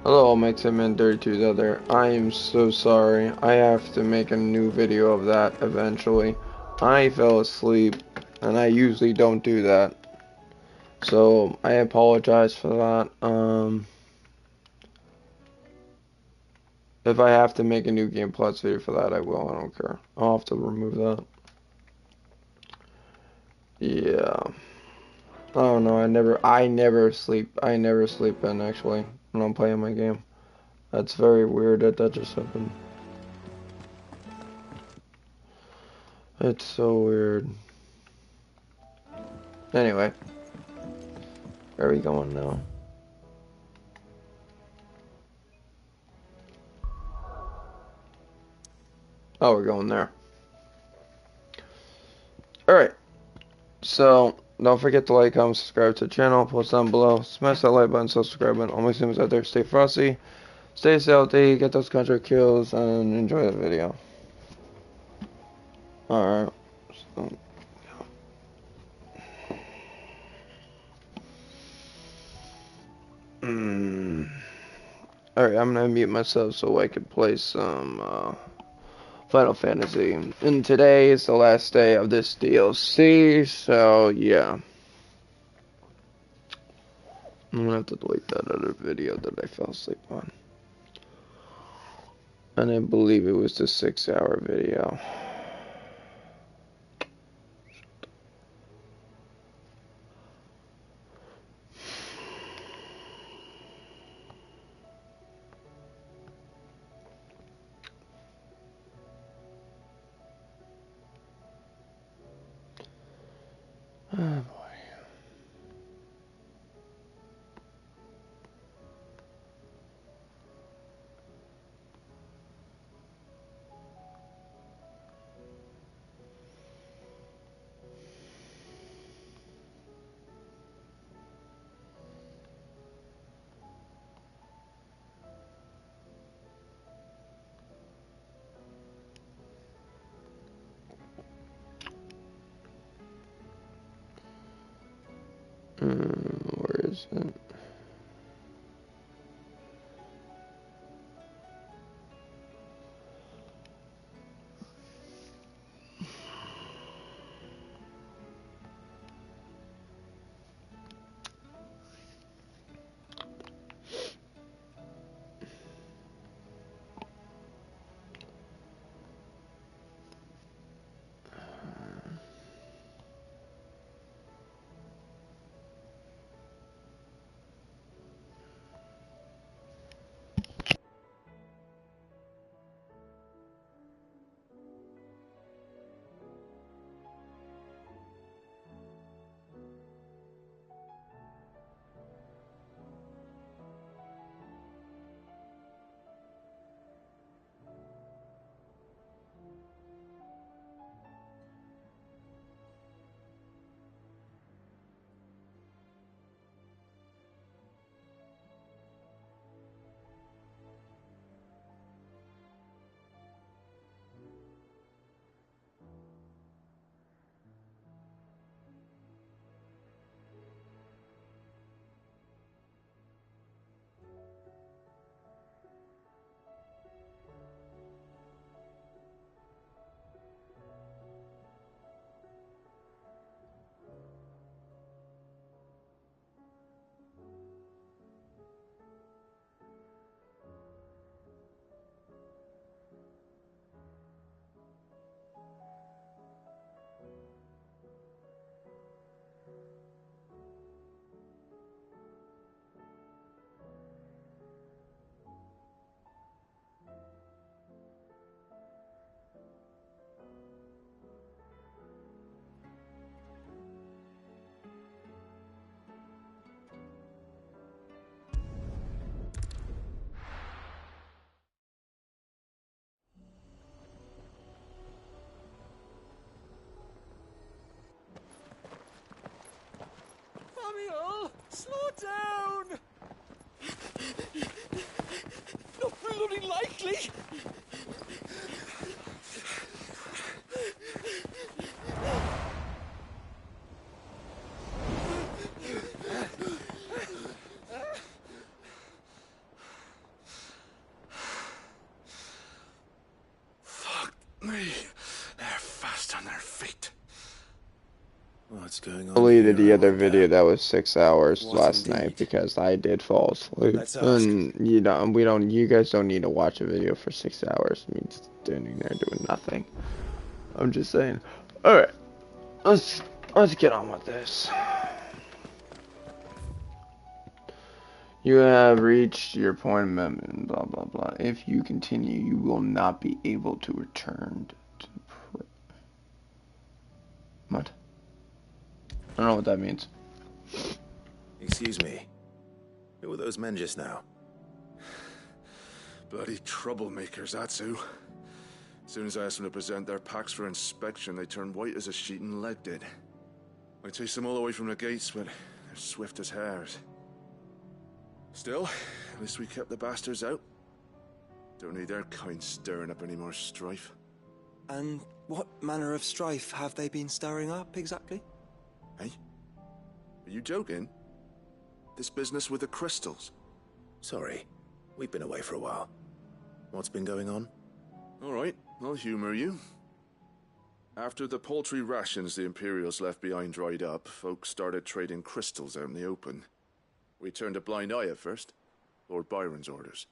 Hello, my Timman32's out there. I am so sorry. I have to make a new video of that eventually. I fell asleep, and I usually don't do that. So, I apologize for that. If I have to make a new Game Plus video for that, I will. I don't care. I'll have to remove that. Yeah. I don't know. I never sleep in, actually, when I'm playing my game. That's very weird that just happened. It's so weird. Anyway, where are we going now? Oh, we're going there. Alright, so don't forget to like, comment, subscribe to the channel, post down below, smash that like button, subscribe button. All my sims out there, stay frosty, stay healthy, get those contract kills, and enjoy the video. Alright, so, Alright, I'm gonna mute myself so I can play some Final Fantasy. And today is the last day of this DLC, so yeah. I'm gonna have to delete that other video that I fell asleep on. And I believe it was the 6-hour video. Oh boy. Where is it? Samuel, slow down! Not bloody likely! their fate. What's going on? Deleted the here, I other wonder? video that was 6 hours What last indeed? night because I did fall asleep. Let's ask. And you guys don't need to watch a video for 6 hours. Me standing there doing nothing. I'm just saying. Alright, let's get on with this. You have reached your point of amendment, blah blah blah. If you continue, you will not be able to return to what? I don't know what that means. Excuse me. Who were those men just now? Bloody troublemakers, that's who. As soon as I asked them to present their packs for inspection, they turned white as a sheet and legged it. I chased them all away from the gates, but they're swift as hares. Still, at least we kept the bastards out. Don't need their kind stirring up any more strife. And what manner of strife have they been stirring up, exactly? Hey? Are you joking? This business with the crystals? Sorry. We've been away for a while. What's been going on? Alright, I'll humor you. After the paltry rations the Imperials left behind dried up, folks started trading crystals out in the open. We turned a blind eye at first. Lord Byron's orders.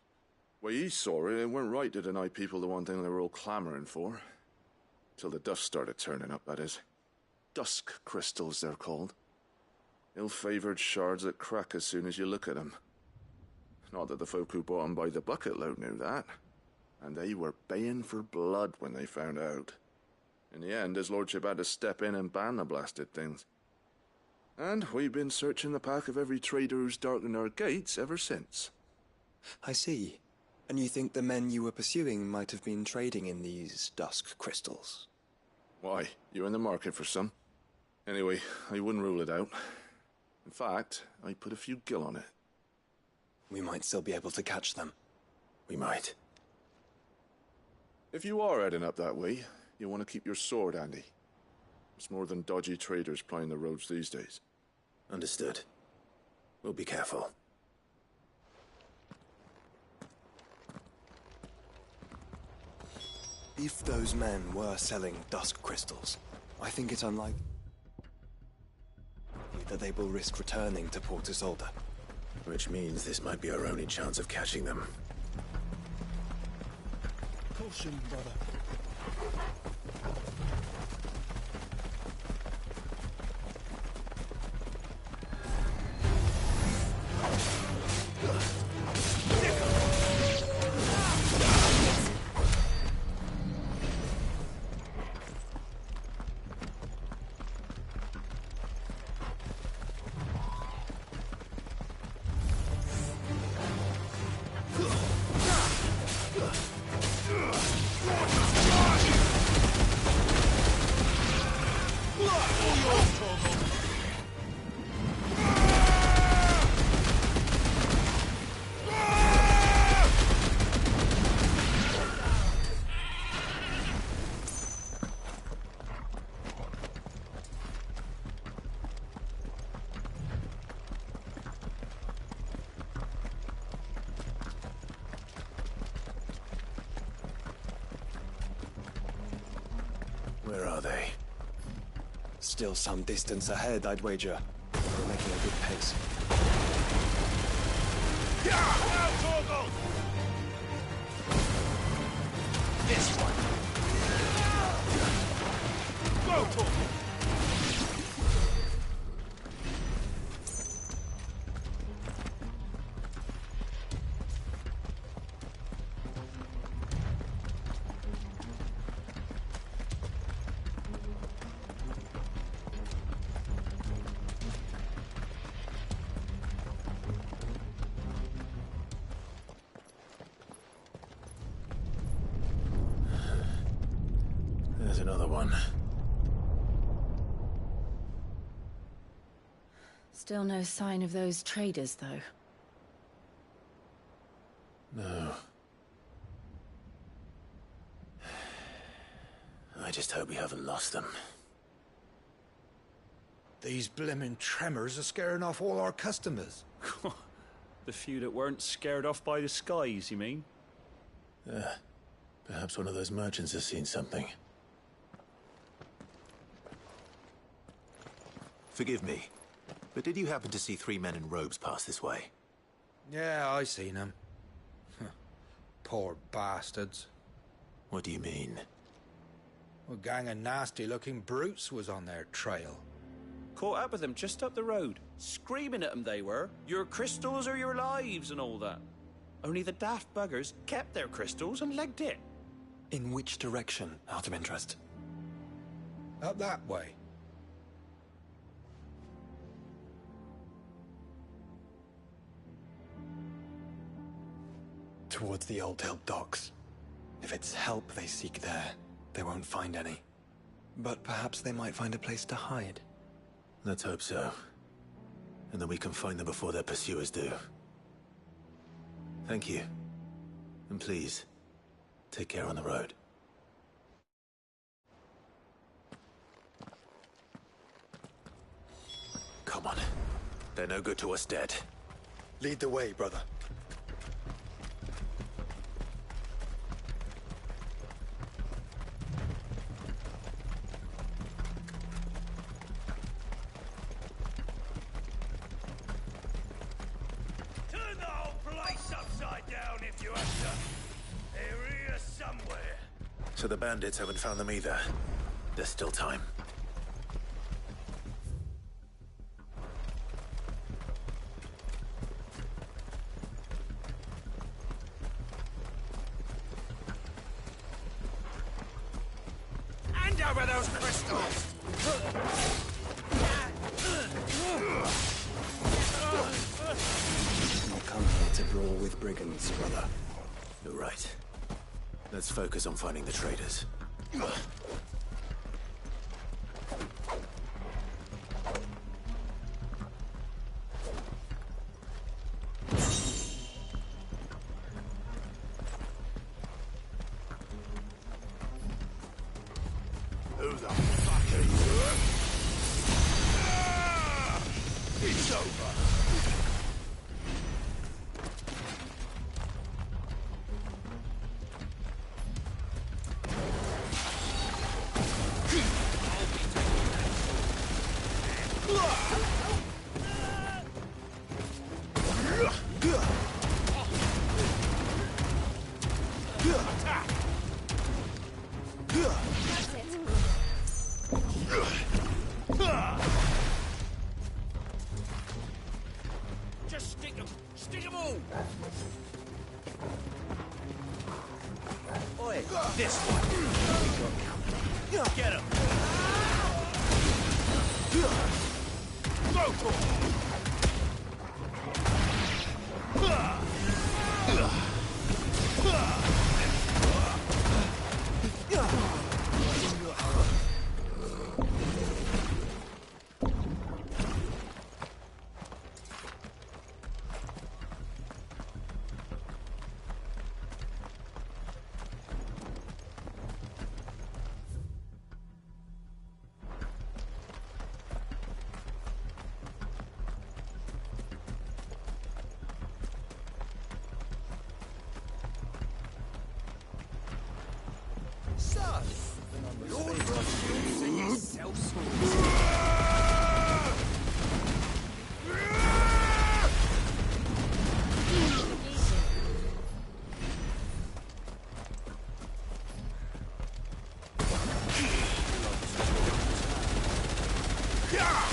Way he saw it, it weren't right to deny people the one thing they were all clamoring for. Till the dust started turning up, that is. Dusk crystals, they're called. Ill-favored shards that crack as soon as you look at them. Not that the folk who bought them by the bucket load knew that. And they were baying for blood when they found out. In the end, his lordship had to step in and ban the blasted things. And we've been searching the path of every trader who's darkened our gates ever since. I see. And you think the men you were pursuing might have been trading in these dusk crystals? Why, you're in the market for some. Anyway, I wouldn't rule it out. In fact, I put a few gil on it. We might still be able to catch them. We might. If you are heading up that way, you'll want to keep your sword handy. It's more than dodgy traders plying the roads these days. Understood. We'll be careful. If those men were selling dusk crystals, I think it's unlikely that they will risk returning to Port Isolde. Which means this might be our only chance of catching them. Caution, brother. Where are they? Still some distance ahead, I'd wager. We're making a good pace. This one. Go, Torgal. There's another one. Still no sign of those traders, though. No. I just hope we haven't lost them. These blimmin' tremors are scaring off all our customers. The few that weren't scared off by the skies, you mean? Perhaps one of those merchants has seen something. Forgive me, but did you happen to see 3 men in robes pass this way? Yeah, I seen them. Poor bastards. What do you mean? A gang of nasty-looking brutes was on their trail. Caught up with them just up the road. Screaming at them they were. Your crystals or your lives and all that. Only the daft buggers kept their crystals and legged it. In which direction, out of interest? Up that way. Towards the Old Hill docks. If it's help they seek there, they won't find any. But perhaps they might find a place to hide. Let's hope so. And then we can find them before their pursuers do. Thank you. And please, take care on the road. Come on. They're no good to us dead. Lead the way, brother. Turn the whole place upside down if you have to. They're here somewhere. So the bandits haven't found them either. There's still time. Hand over those crystals! Not come here to brawl with brigands, brother. You're right. Let's focus on finding the traitors. Who the fuck are you? It's over. Just stick them! Stick them all! Oi, this one! Get him! Go for it!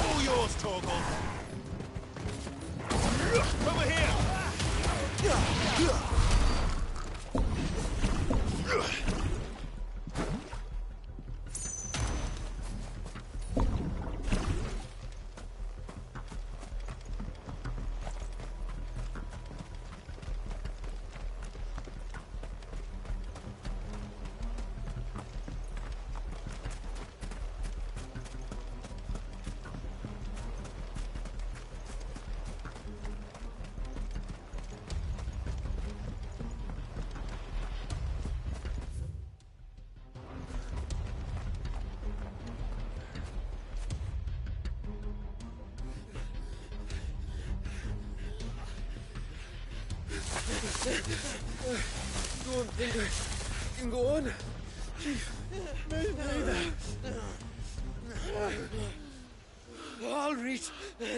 All yours, Torgal. Over here. Go on, Finger. You can go on. Chief, maybe. I'll Right,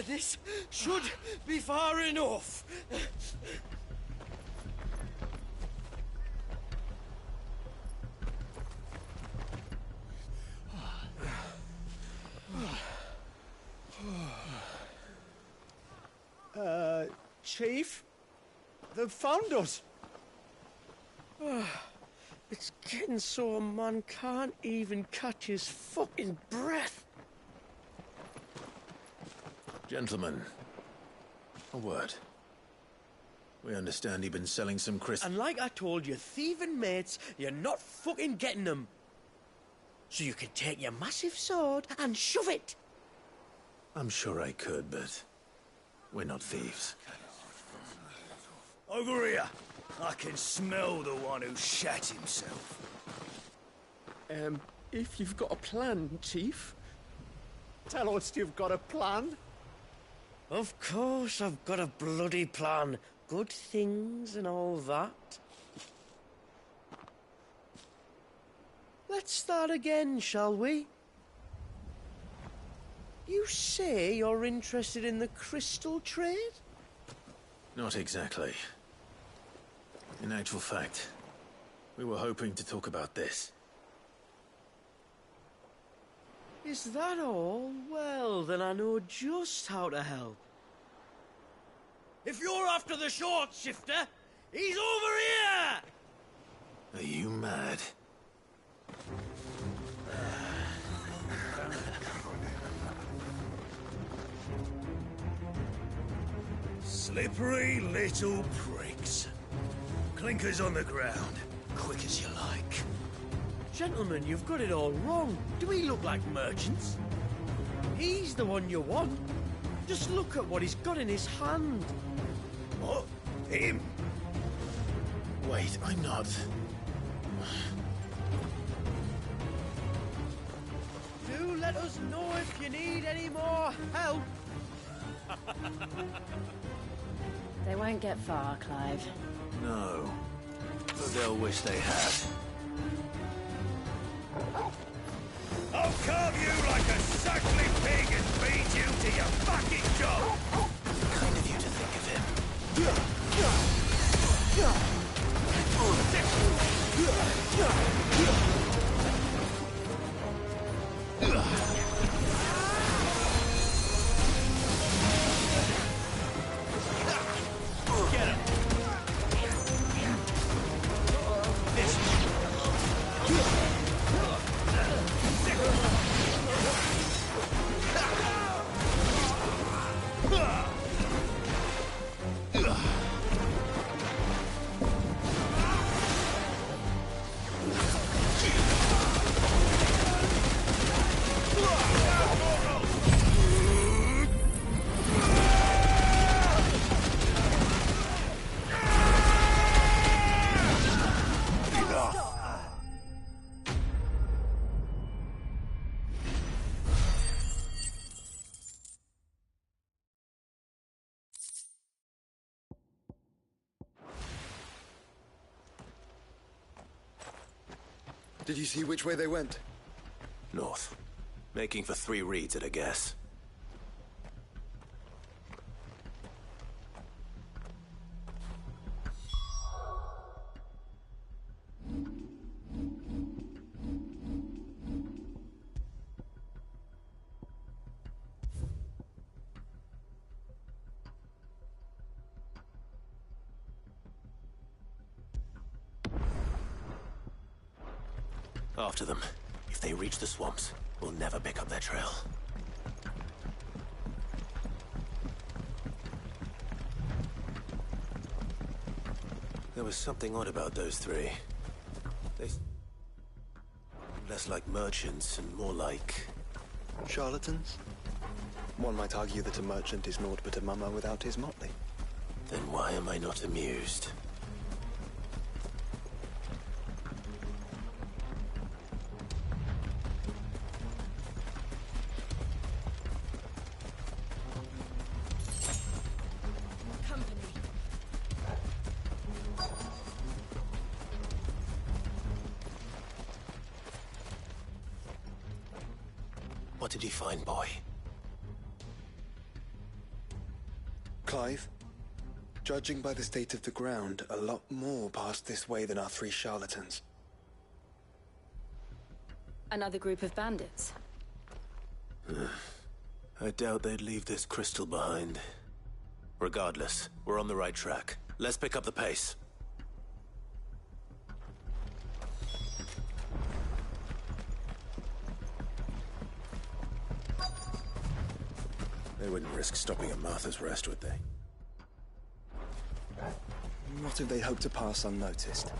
this should be far enough. Chief? They've found us. It's getting so a man can't even catch his fucking breath. Gentlemen, a word. We understand you've been selling some crystals. And like I told your thieving mates, you're not fucking getting them. So you can take your massive sword and shove it. I'm sure I could, but we're not thieves. Over here. I can smell the one who shat himself. If you've got a plan, Chief. Tell us you've got a plan. Of course I've got a bloody plan. Good things and all that. Let's start again, shall we? You say you're interested in the crystal trade? Not exactly. In actual fact, we were hoping to talk about this. Is that all? Well, then I know just how to help. If you're after the short shifter, he's over here! Are you mad? Slippery little pricks. Clinkers on the ground, quick as you like. Gentlemen, you've got it all wrong. Do we look like merchants? He's the one you want. Just look at what he's got in his hand. What? Him? Wait, I'm not. Do let us know if you need any more help. They won't get far, Clive. No. But they'll wish they had. I'll carve you like a suckling pig and feed you to your fucking job. Kind of you to think of him. Get him. Did you see which way they went? North. Making for 3 reads at a guess. After them. If they reach the swamps, we'll never pick up their trail. There was something odd about those 3. They... less like merchants and more like... Charlatans? One might argue that a merchant is naught but a mummer without his motley. Then why am I not amused? What did you find, boy? Clive, judging by the state of the ground, a lot more passed this way than our 3 charlatans. Another group of bandits. I doubt they'd leave this crystal behind. Regardless, we're on the right track. Let's pick up the pace. They wouldn't risk stopping at Martha's Rest, would they? Not if they hope to pass unnoticed.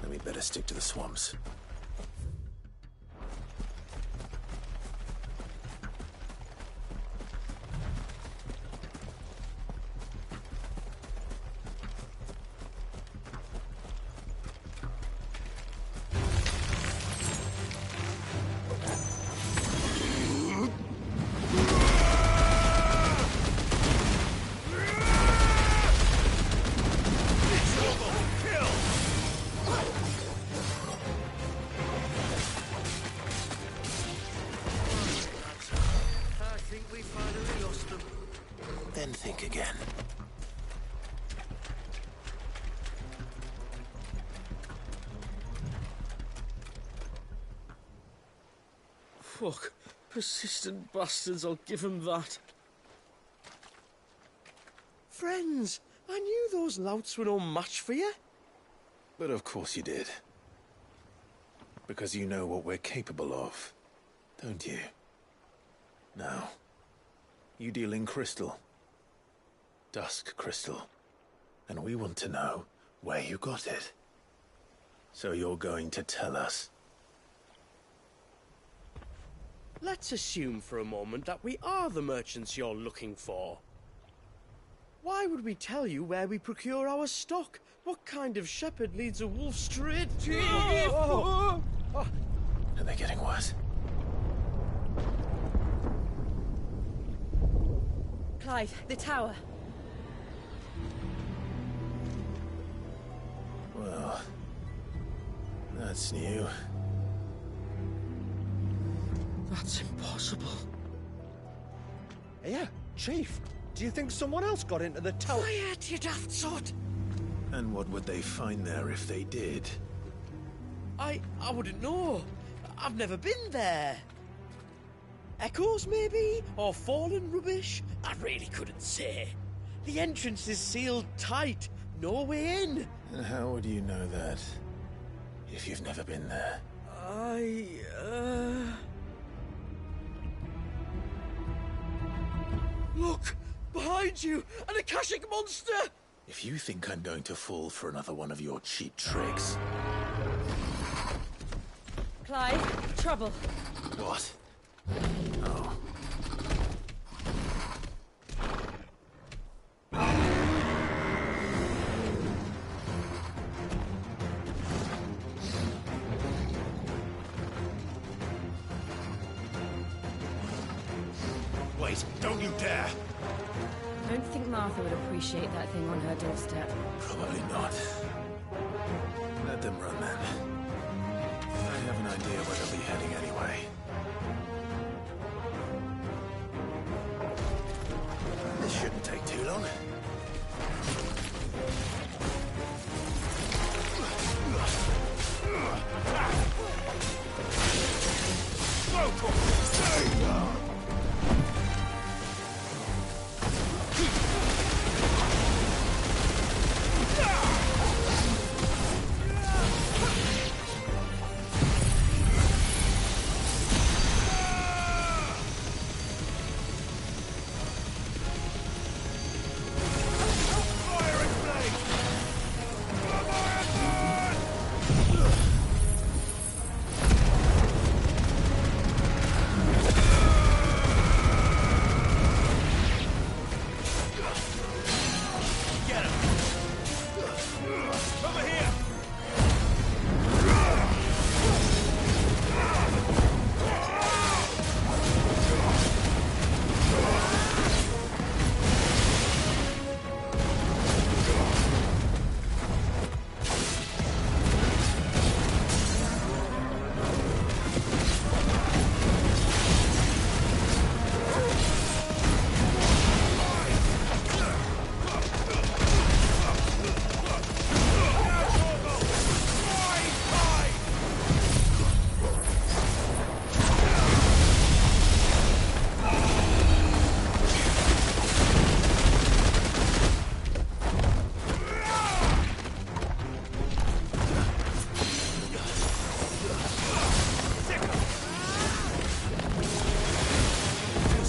Then we better stick to the swamps. Then think again. Fuck. Persistent bastards, I'll give them that. Friends, I knew those louts were no match for you. But of course you did. Because you know what we're capable of, don't you? Now, you deal in crystal. Dusk crystal. And we want to know where you got it. So you're going to tell us. Let's assume for a moment that we are the merchants you're looking for. Why would we tell you where we procure our stock? What kind of shepherd leads a wolf straight to... Are they getting worse? Clive, the tower. Well, that's new. That's impossible. Yeah, Chief. Do you think someone else got into the tower? Quiet, you daft sot! And what would they find there if they did? I wouldn't know. I've never been there. Echoes, maybe? Or fallen rubbish? I really couldn't say. The entrance is sealed tight. No way in. And how would you know that? If you've never been there? Look! Behind you! An Akashic monster! If you think I'm going to fall for another one of your cheap tricks... Clive, trouble. What? Oh. Wait, don't you dare! I don't think Martha would appreciate that thing on her doorstep. Probably not. Let them run then. I have an idea where they'll be heading anyway. This shouldn't take too long.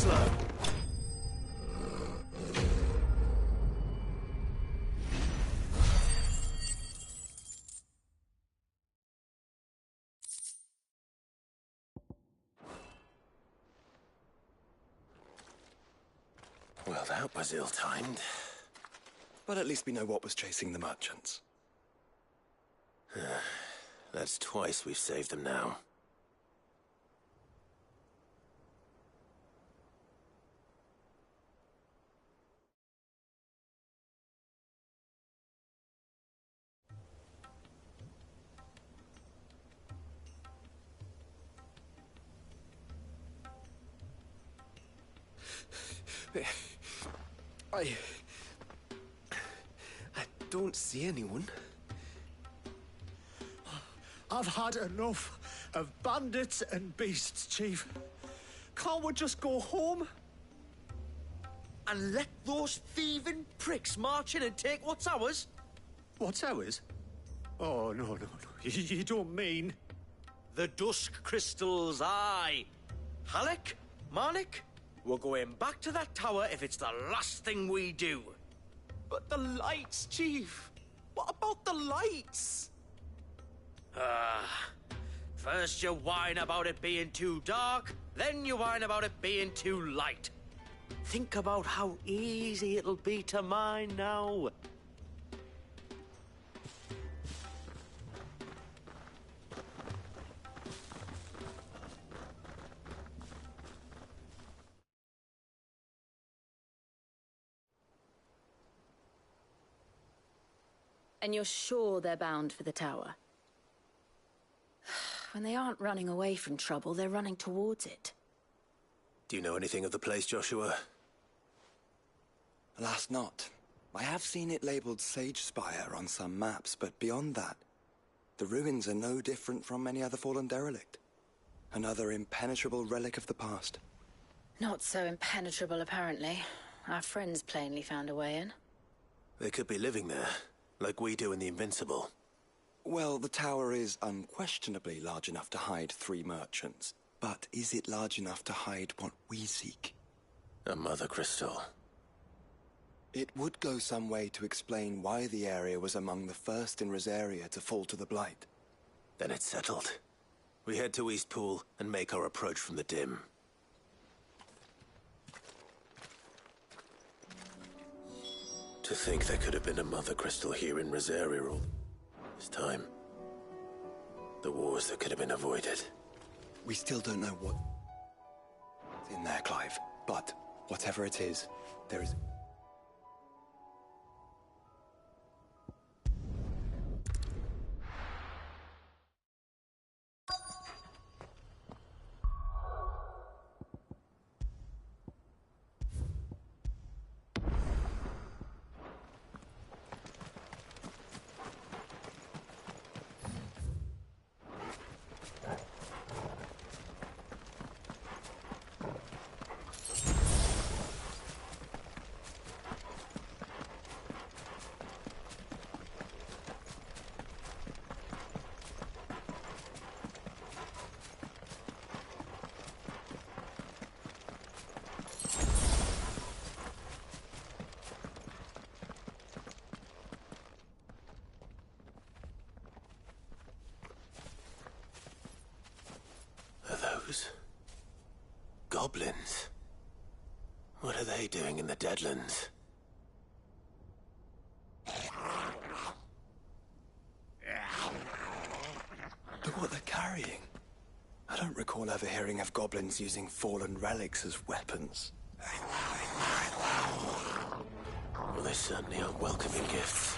slow. Well, that was ill-timed. But at least we know what was chasing the merchants. That's twice we've saved them now. I don't see anyone. I've had enough of bandits and beasts, Chief. Can't we just go home? And let those thieving pricks march in and take what's ours? What's ours? Oh, no. You don't mean... The dusk crystals, aye. Halleck, Marnik, we're going back to that tower if it's the last thing we do. But the lights, Chief. What about the lights? First you whine about it being too dark, then you whine about it being too light. Think about how easy it'll be to mine now. And you're sure they're bound for the tower? When they aren't running away from trouble, they're running towards it. Do you know anything of the place, Joshua? Alas, not. I have seen it labeled Sage Spire on some maps, but beyond that, the ruins are no different from any other fallen derelict. Another impenetrable relic of the past. Not so impenetrable, apparently. Our friends plainly found a way in. They could be living there, like we do in the Invincible. Well, the tower is unquestionably large enough to hide 3 merchants. But is it large enough to hide what we seek? A mother crystal. It would go some way to explain why the area was among the first in Rosaria to fall to the Blight. Then it's settled. We head to Eastpool and make our approach from the dim. To think there could have been a mother crystal here in Rosaria all this time. The wars that could have been avoided. We still don't know what's in there, Clive. But whatever it is, there is... Goblins? What are they doing in the Deadlands? Look what they're carrying. I don't recall ever hearing of goblins using fallen relics as weapons. Well, they certainly aren't welcoming gifts.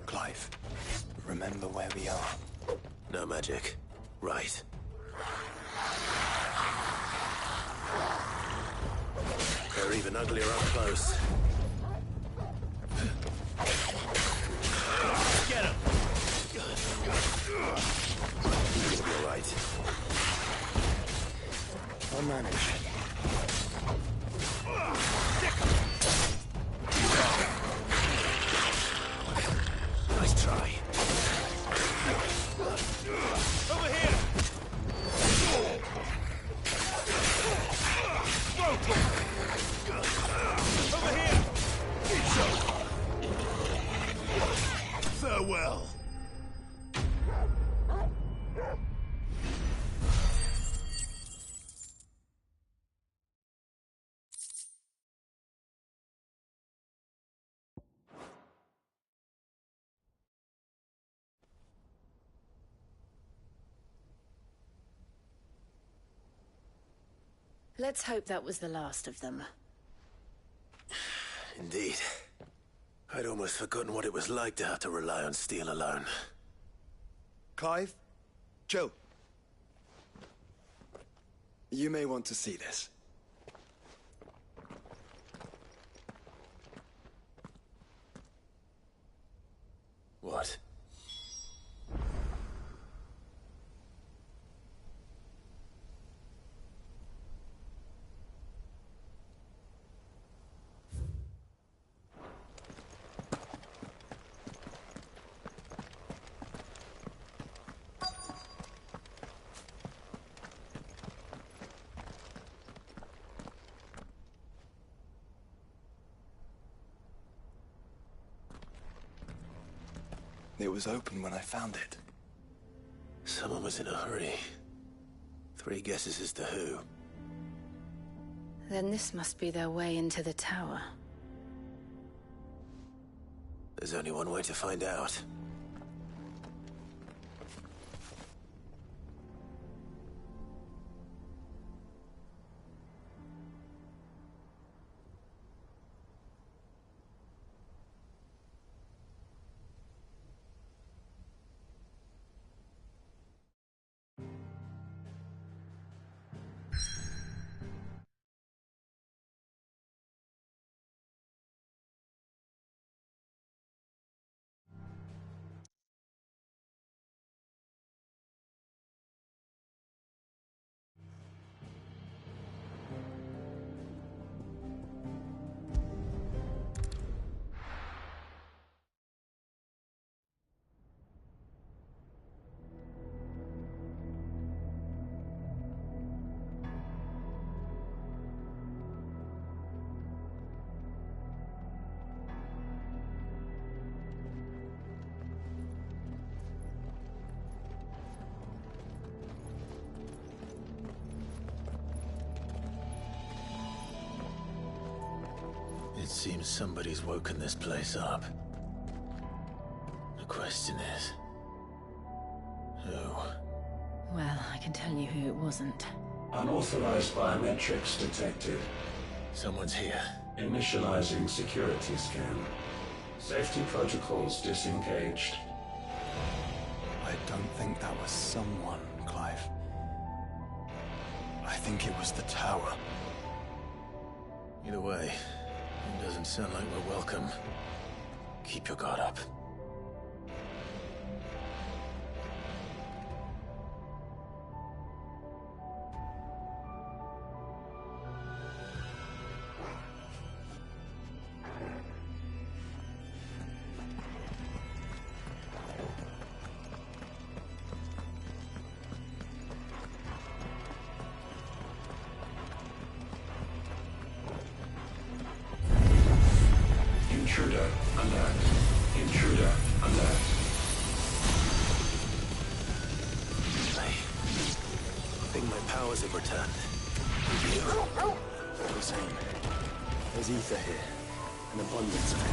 Clive, remember where we are. No magic. Right. They're even uglier up close. Get him! You'll be all right. I'll manage. Nice try. Over here! Let's hope that was the last of them. Indeed. I'd almost forgotten what it was like to have to rely on steel alone. Clive? Jill? You may want to see this. What? It was open when I found it. Someone was in a hurry. 3 guesses as to who. Then this must be their way into the tower. There's only one way to find out. It seems somebody's woken this place up. The question is... who? Well, I can tell you who it wasn't. Unauthorized biometrics detected. Someone's here. Initializing security scan. Safety protocols disengaged. I don't think that was someone, Clive. I think it was the tower. Either way, it doesn't sound like we're welcome. Keep your guard up. Intruder alert. Intruder alert. I think my powers have returned. The same. There's ether here. An abundance of it.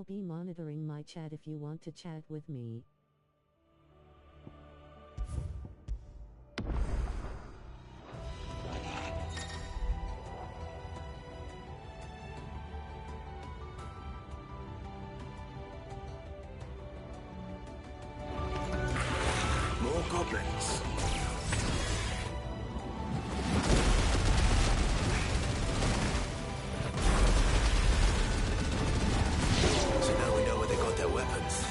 I'll be monitoring my chat if you want to chat with me. More goblins. So now we know where they got their weapons.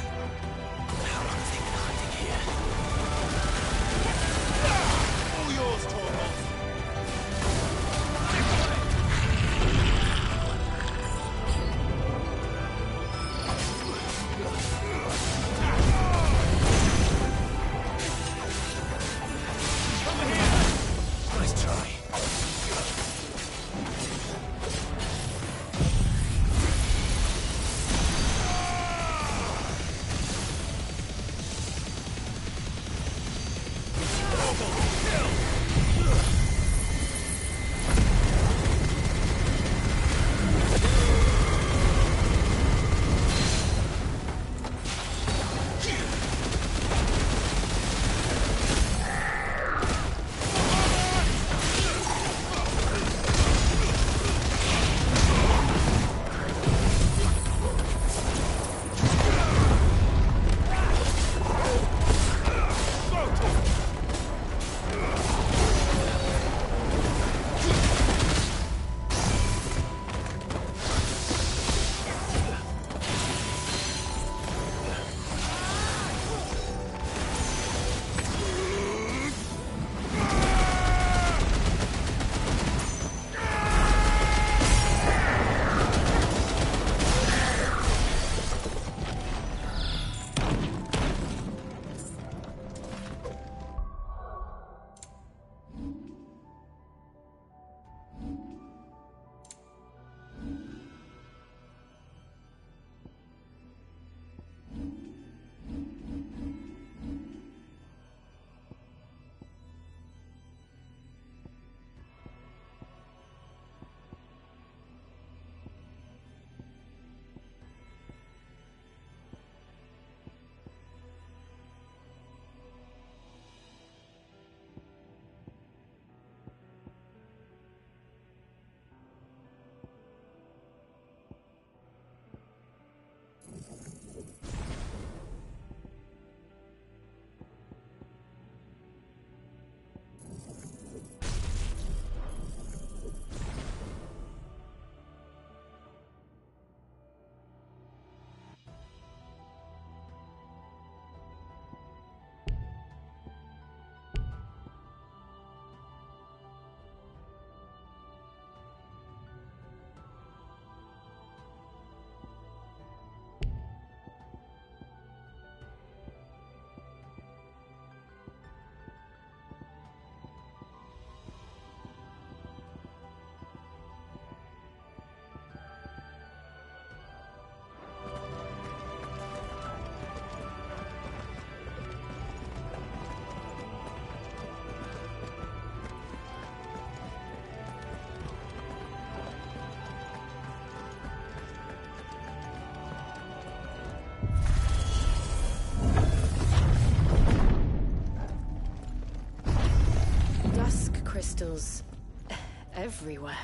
everywhere.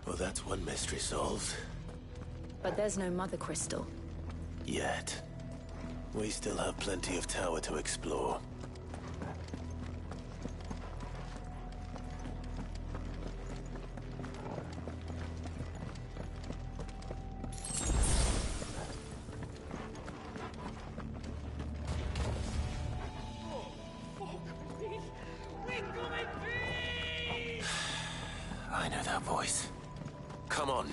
Well, that's one mystery solved. But there's no mother crystal. Yet. We still have plenty of tower to explore. I know that voice. Come on.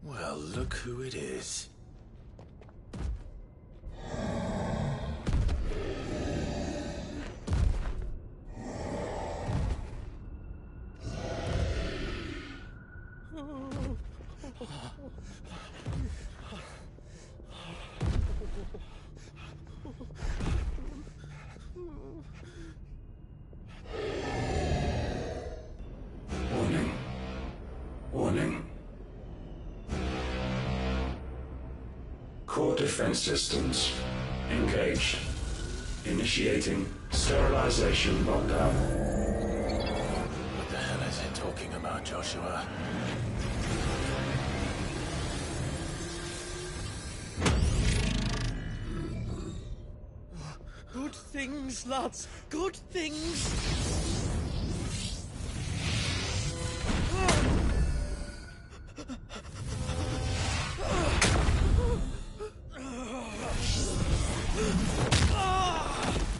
Well, look who it is. Warning. Warning. Core defense systems engaged. Initiating sterilization lockdown. What the hell is it talking about, Joshua? Good things, lads. Good things.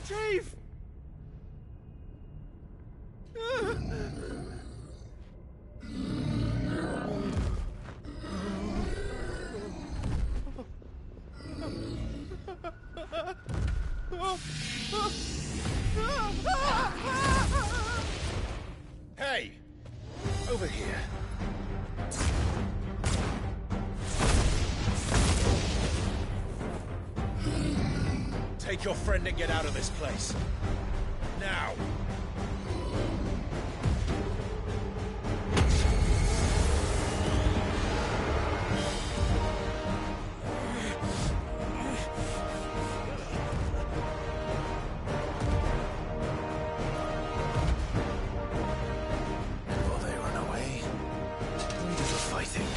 Chief! Hey! Over here. Take your friend and get out of this place. Now! Will they run away? We do the fighting.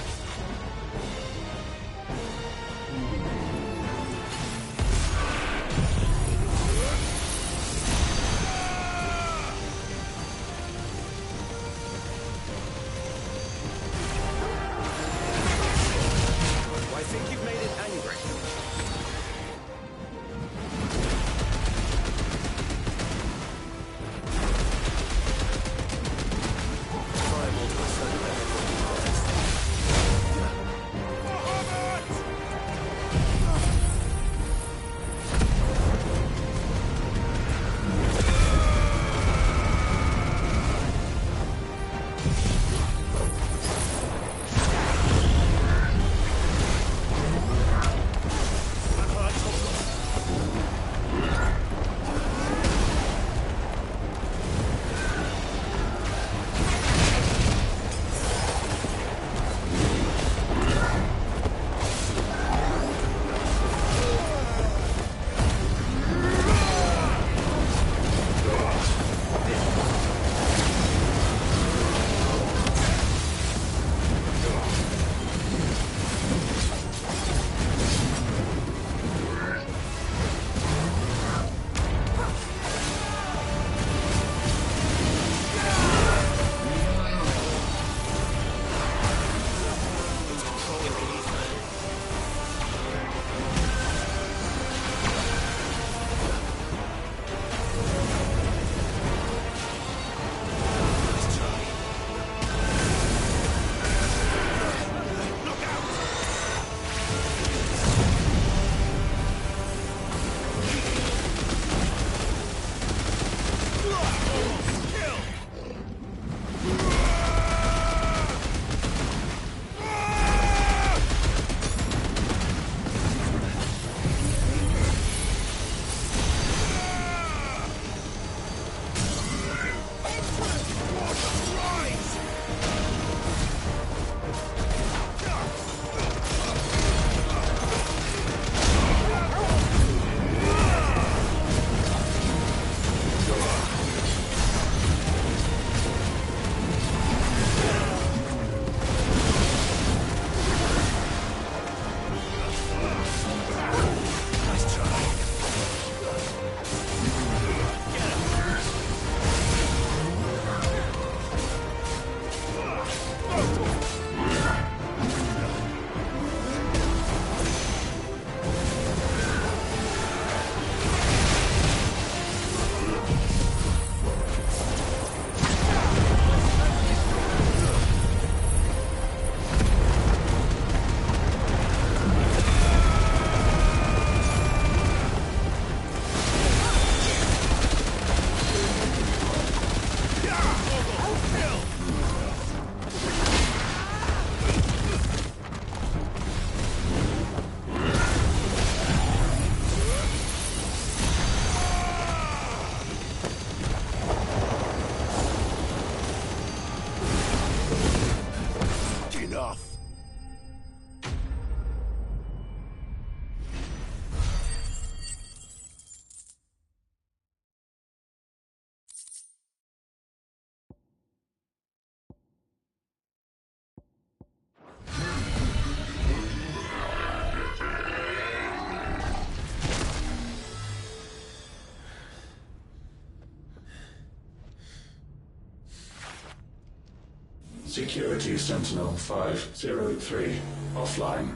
Security Sentinel 503 offline.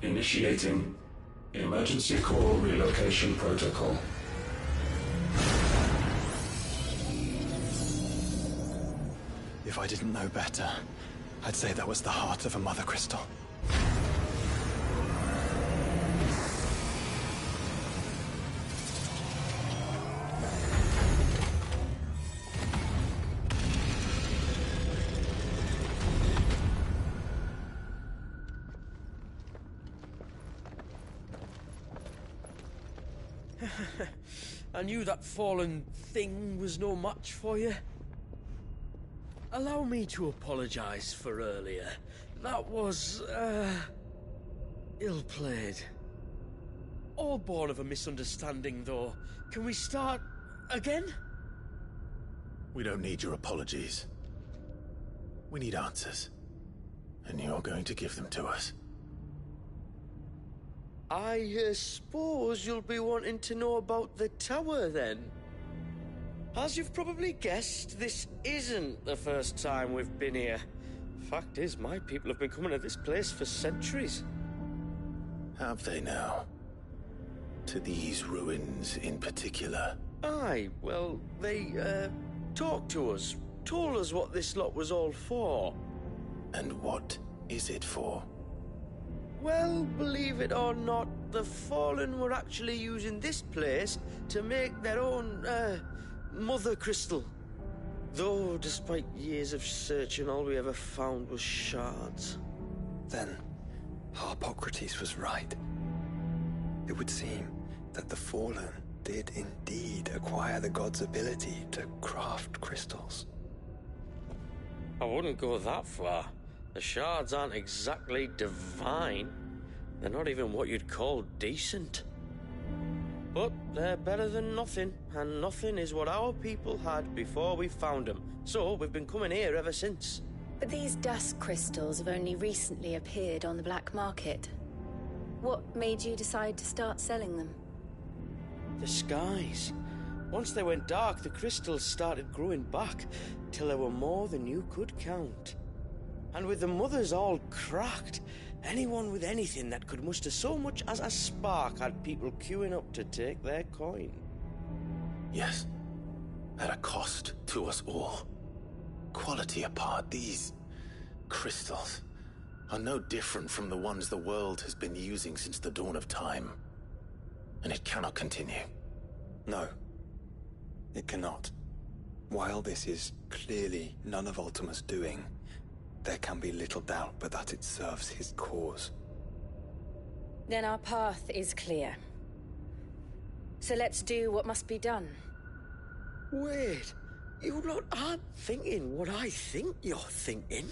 Initiating emergency call relocation protocol. If I didn't know better, I'd say that was the heart of a mother crystal. I knew that fallen thing was no match for you. Allow me to apologize for earlier. That was, ill-played. All born of a misunderstanding, though. Can we start again? We don't need your apologies. We need answers. And you're going to give them to us. I suppose you'll be wanting to know about the tower, then? As you've probably guessed, this isn't the first time we've been here. Fact is, my people have been coming to this place for centuries. Have they now? To these ruins in particular? Aye, well, they, talked to us, told us what this lot was all for. And what is it for? Well, believe it or not, the Fallen were actually using this place to make their own, mother crystal. Though, despite years of searching, all we ever found was shards. Then, Harpocrates was right. It would seem that the Fallen did indeed acquire the god's ability to craft crystals. I wouldn't go that far. The shards aren't exactly divine. They're not even what you'd call decent. But they're better than nothing, and nothing is what our people had before we found them. So we've been coming here ever since. But these dust crystals have only recently appeared on the black market. What made you decide to start selling them? The skies. Once they went dark, the crystals started growing back, till there were more than you could count. And with the mothers all cracked, anyone with anything that could muster so much as a spark had people queuing up to take their coin. Yes, at a cost to us all. Quality apart, these crystals are no different from the ones the world has been using since the dawn of time. And it cannot continue. No, it cannot. While this is clearly none of Ultima's doing, there can be little doubt but that it serves his cause. Then our path is clear. So let's do what must be done. Wait, you lot aren't thinking what I think you're thinking,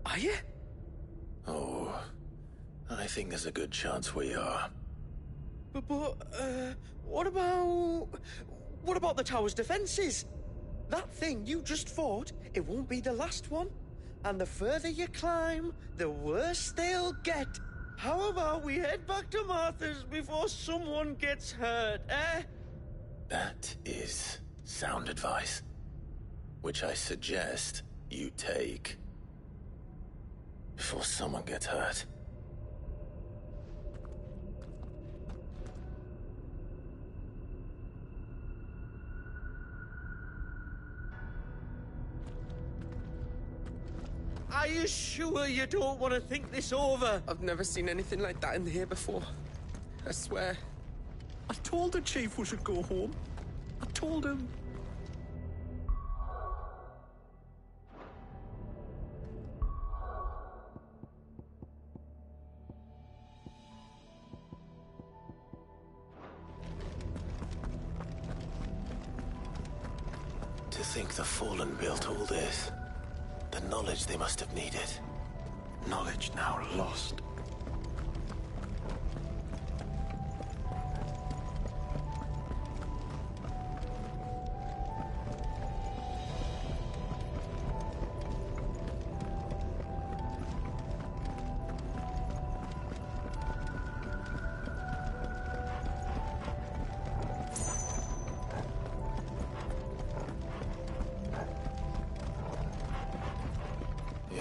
are you? Oh, I think there's a good chance we are. But, what about the tower's defenses? That thing you just fought, it won't be the last one. And the further you climb, the worse they'll get. How about we head back to Martha's before someone gets hurt, eh? That is sound advice, which I suggest you take before someone gets hurt. Are you sure you don't want to think this over? I've never seen anything like that in here before. I swear. I told the chief we should go home. I told him. To think the Fallen built all this. The knowledge they must have needed. Knowledge now lost.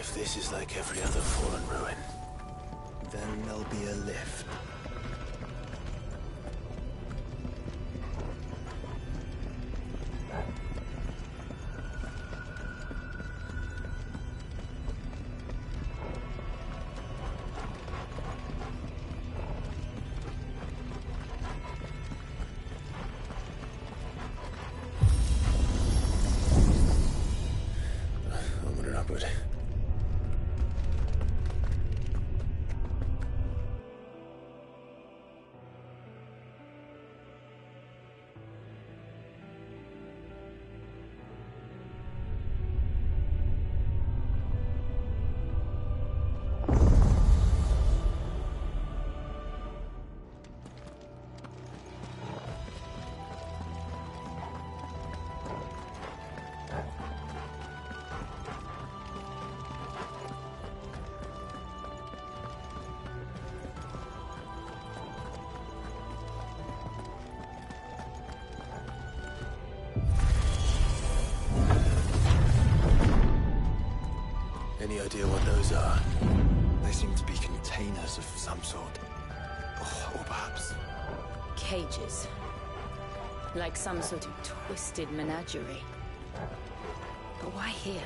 If this is like every other fallen ruin, Then there'll be a lift. onward and upward. Any idea what those are? They seem to be containers of some sort. Or perhaps... Cages. Like some sort of twisted menagerie. But why here?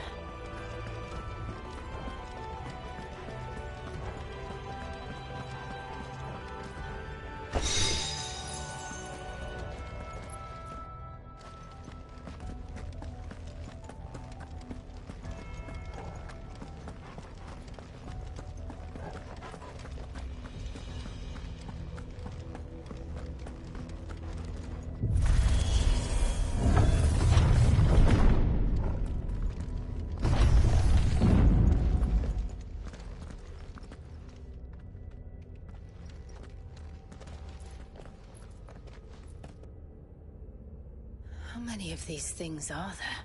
How many of these things are there?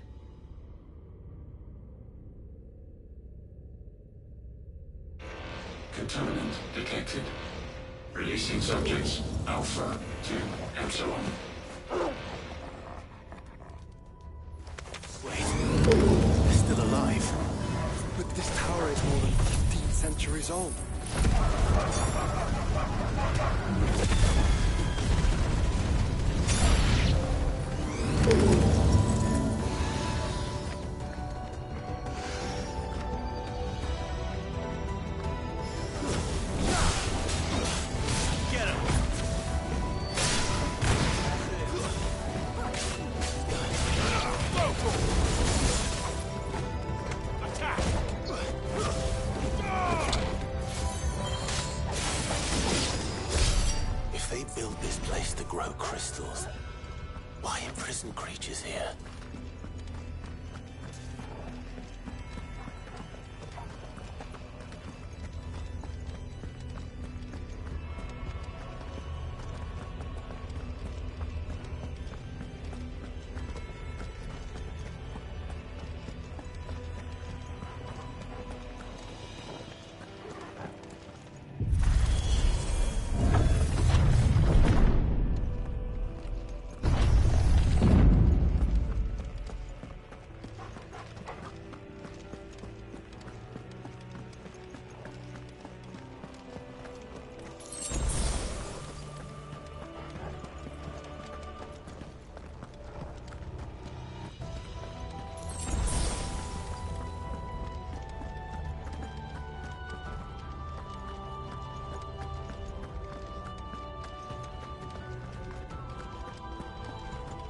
Contaminant detected. Releasing subjects Alpha to Epsilon. Wait, they're still alive. But this tower is more than 15 centuries old. If they built this place to grow crystals, why imprison creatures here?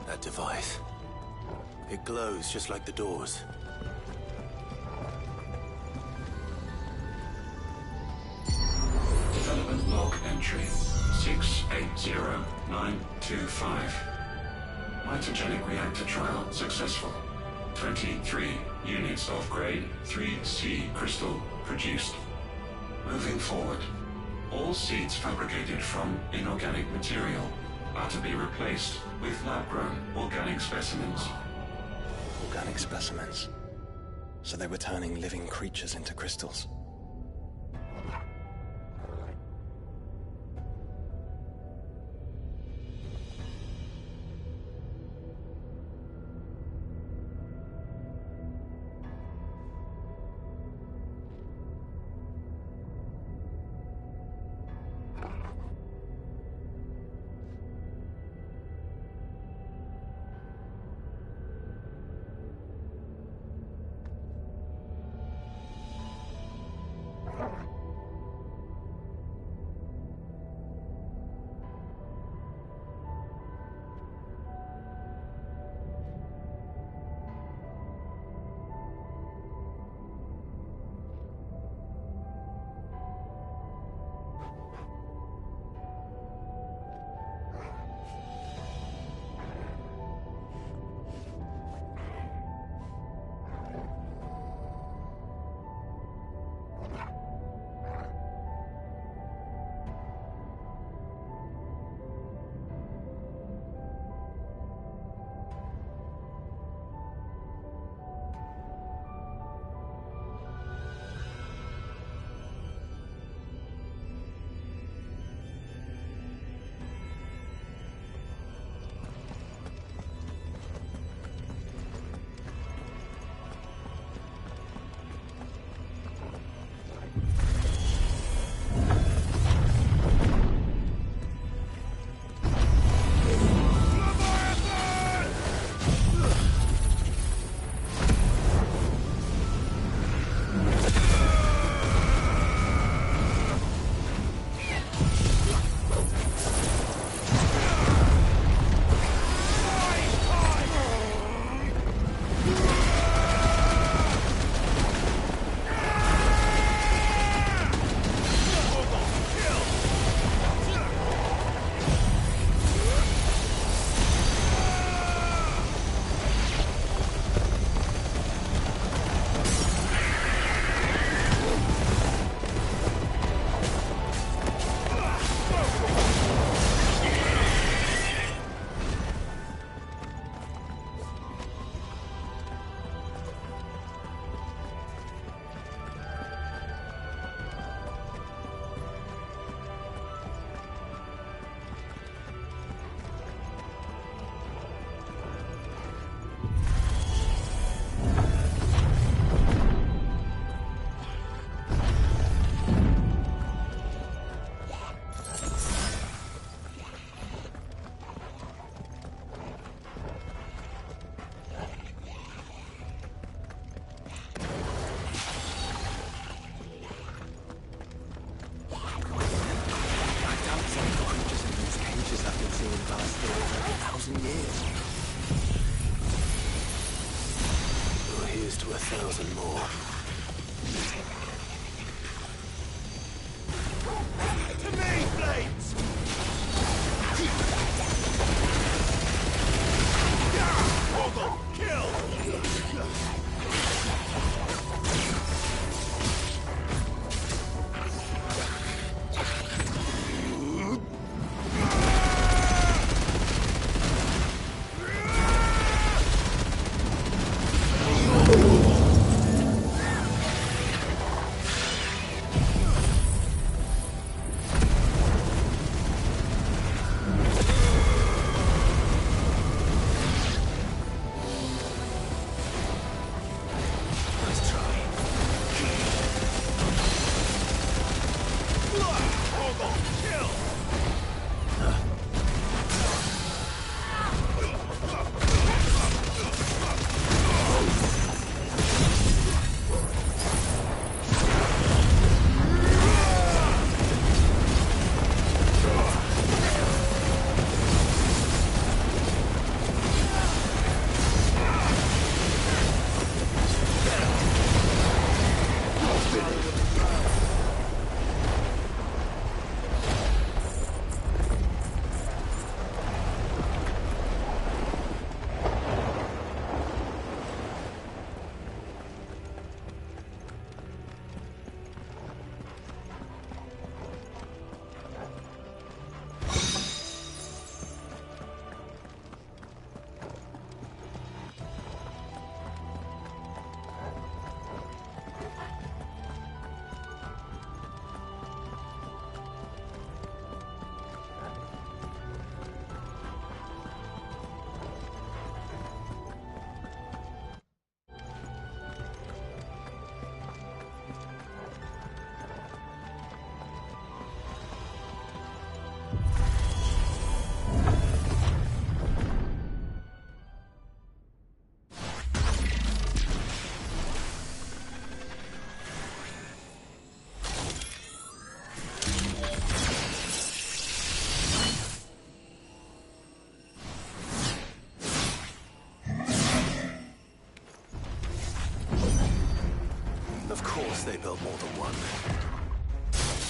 That device. It glows just like the doors. Development log entry 680925. Mitogenic reactor trial successful. 23 units of grade 3C crystal produced. Moving forward, all seeds fabricated from inorganic material are to be replaced with lab-grown organic specimens. Organic specimens. So they were turning living creatures into crystals. 1,000 more. To me, Blades! Ogle, kill! Of course they built more than one.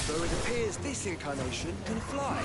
Though it appears this incarnation can fly.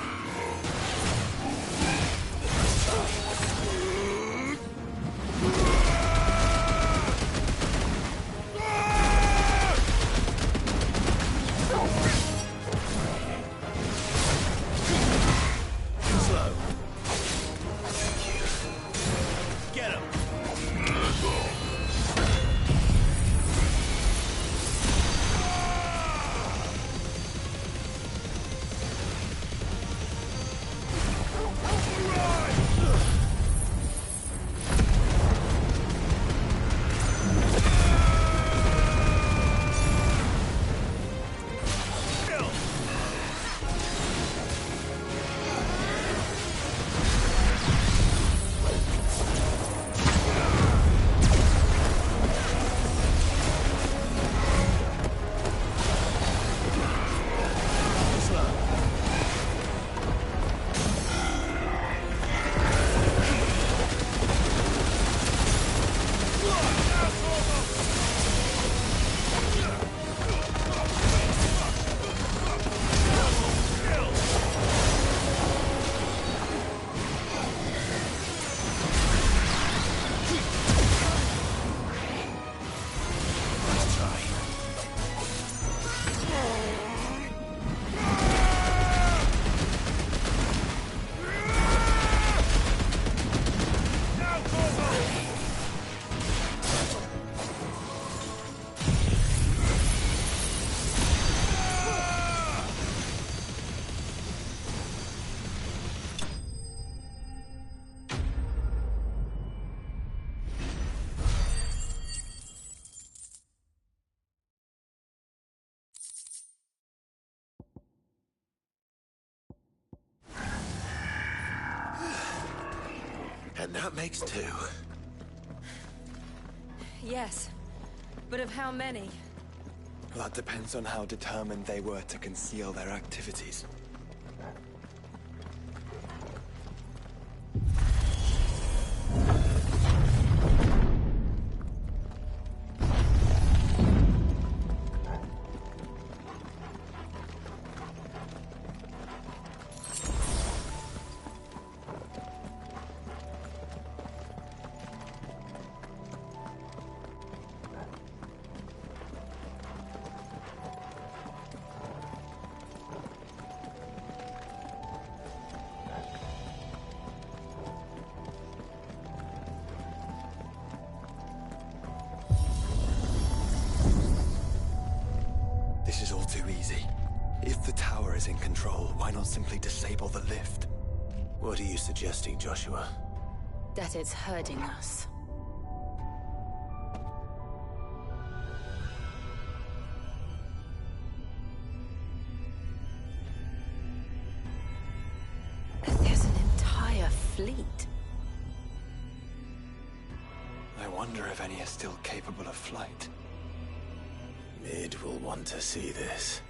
And that makes 2. Yes. But of how many? That depends on how determined they were to conceal their activities. is in control, why not simply disable the lift? What are you suggesting, Joshua? That it's hurting us. There's an entire fleet. I wonder if any are still capable of flight. Mid will want to see this.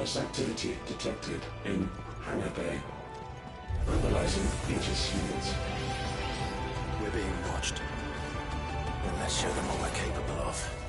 anomalous activity detected in Hangar Bay. Mobilizing Aegis units. We're being watched. Well, let's show them what we're capable of.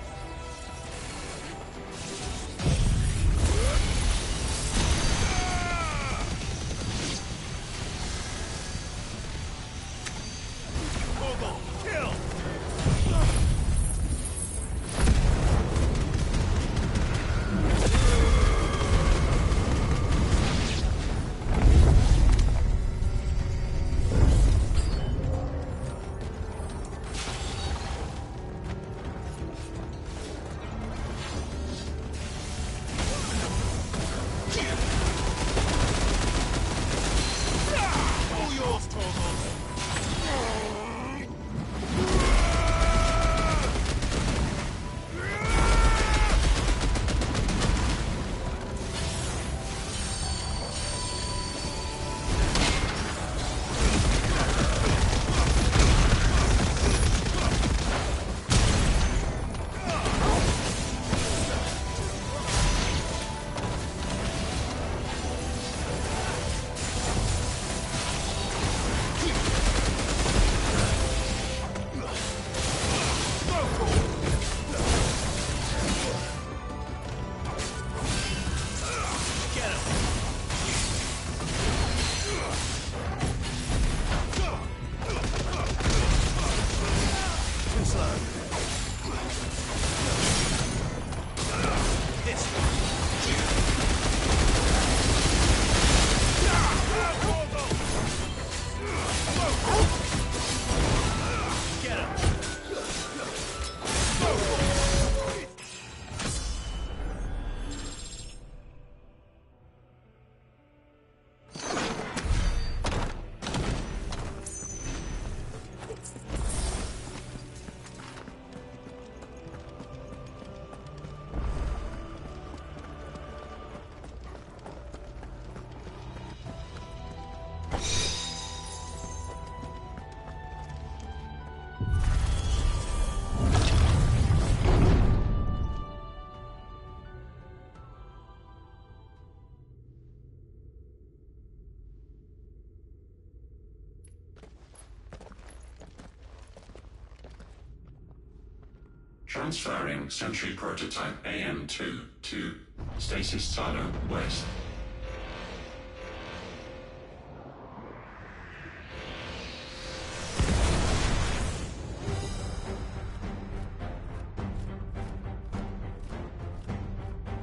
Transferring Sentry Prototype AM2 to Stasis Silo West.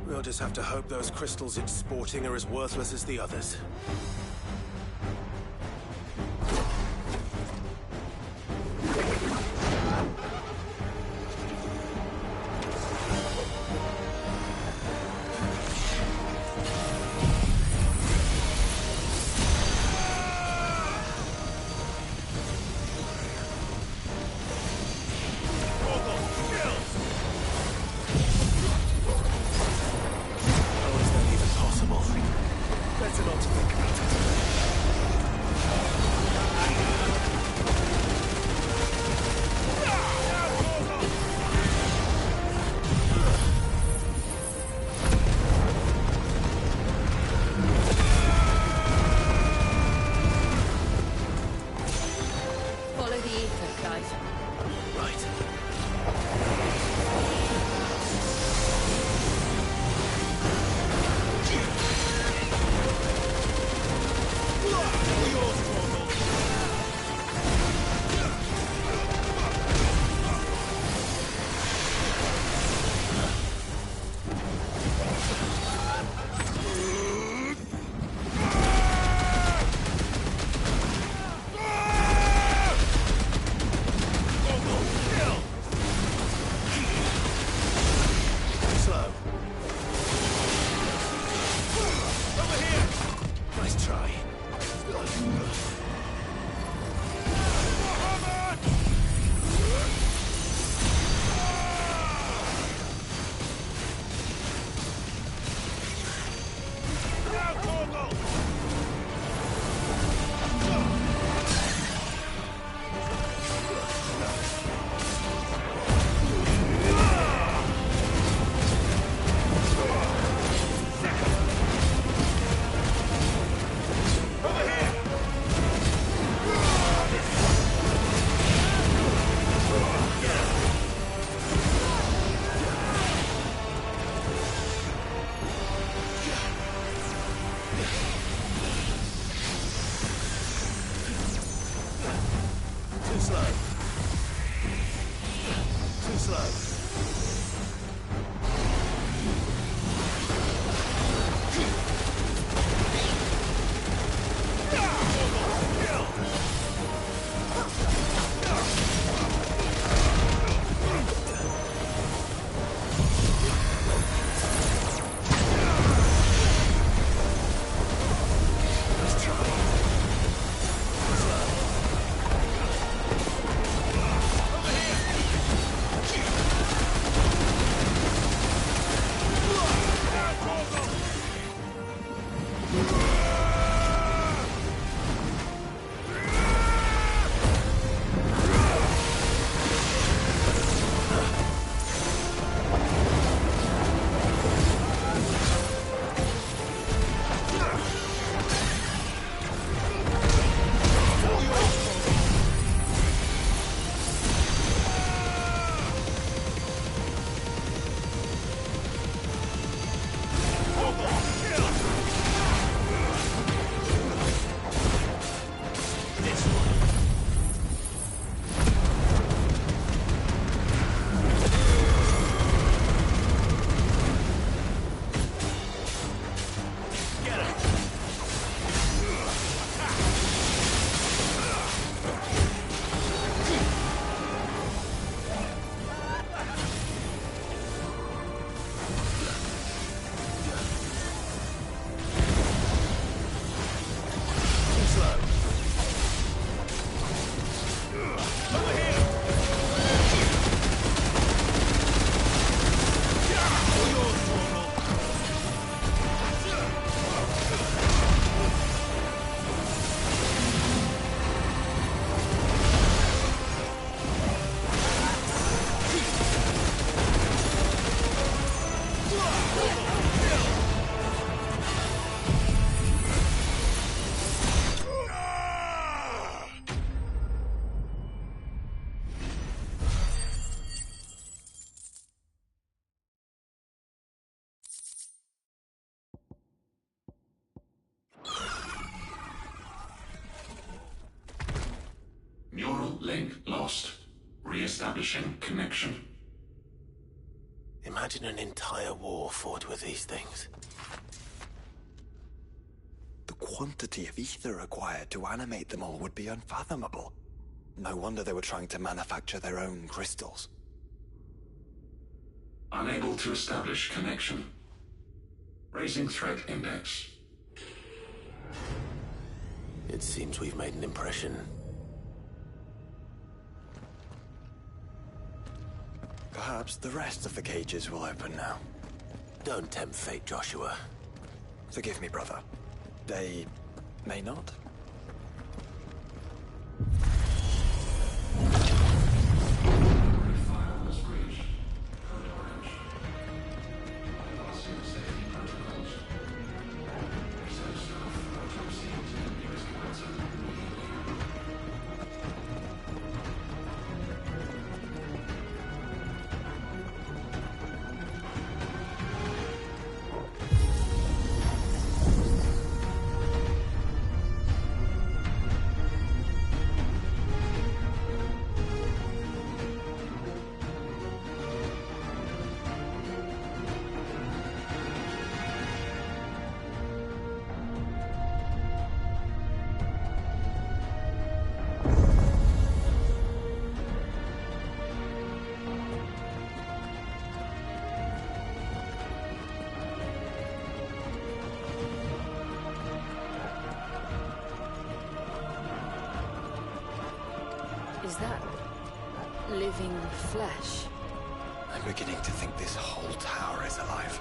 We'll just have to hope those crystals it's sporting are as worthless as the others. Better not to think about it. Neural link lost. Re-establishing connection. Imagine an entire war fought with these things. The quantity of ether required to animate them all would be unfathomable. No wonder they were trying to manufacture their own crystals. Unable to establish connection. Raising threat index. It seems we've made an impression. Perhaps the rest of the cages will open now. Don't tempt fate, Joshua. Forgive me, brother. They may not? Is that living flesh? I'm beginning to think this whole tower is alive.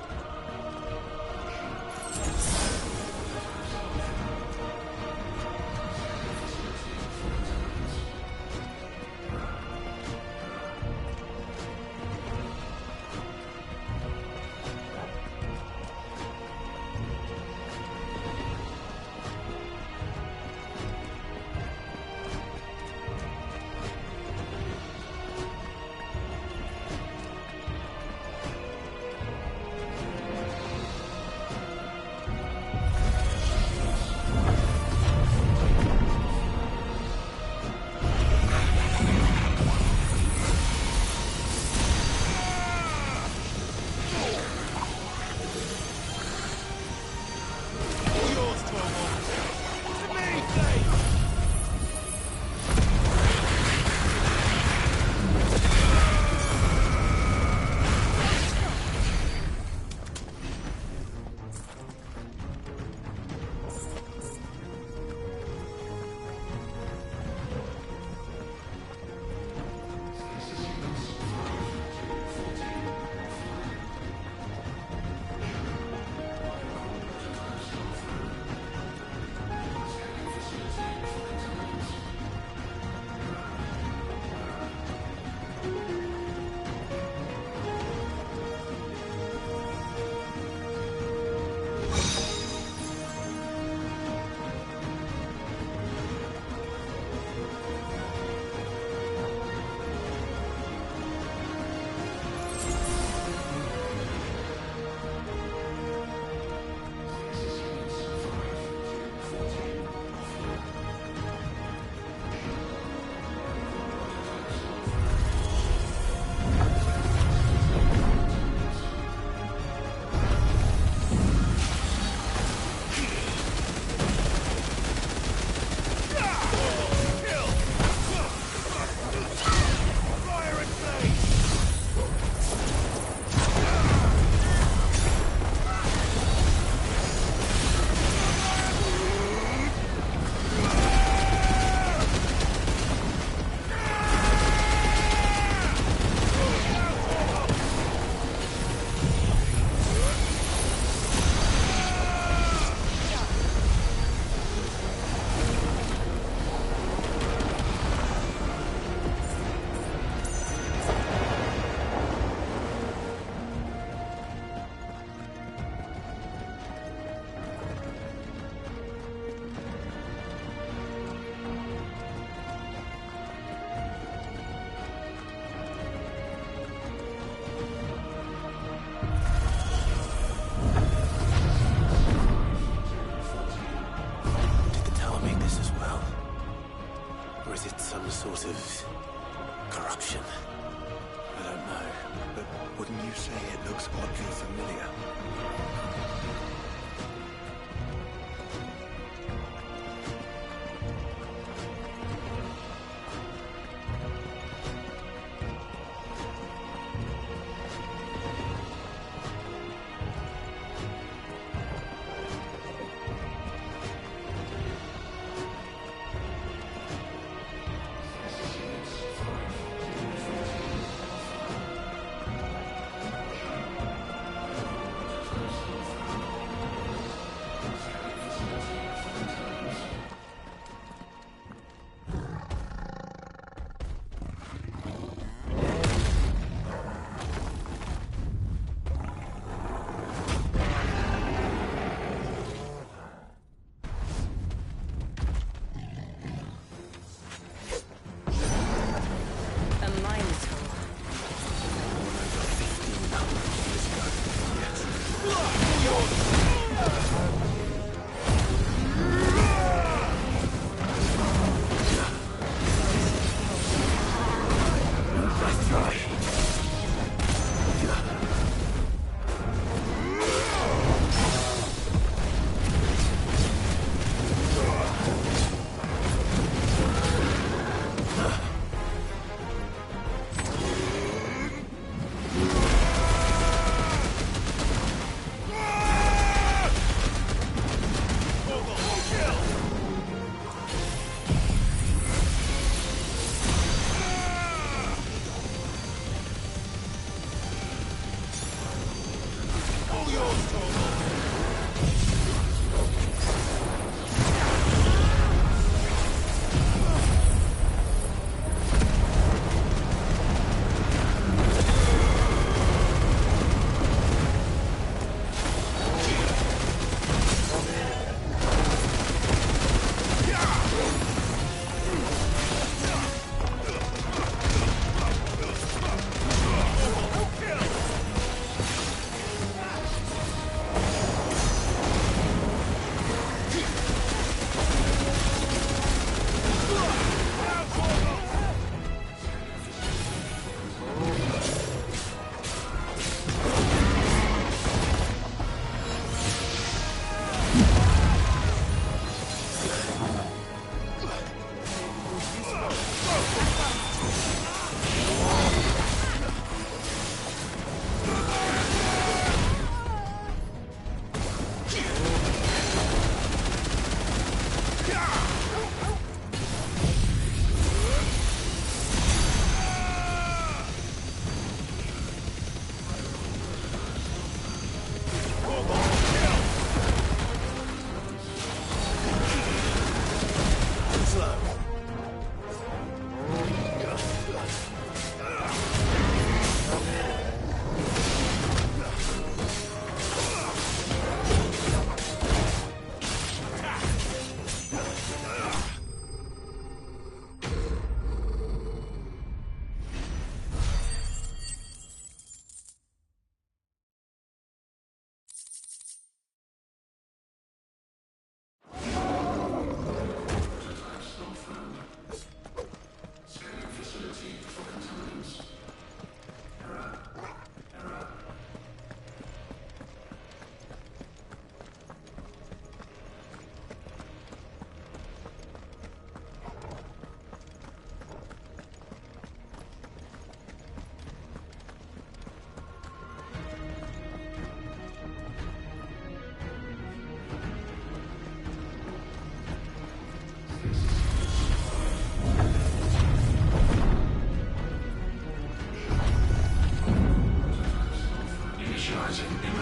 say it looks oddly familiar.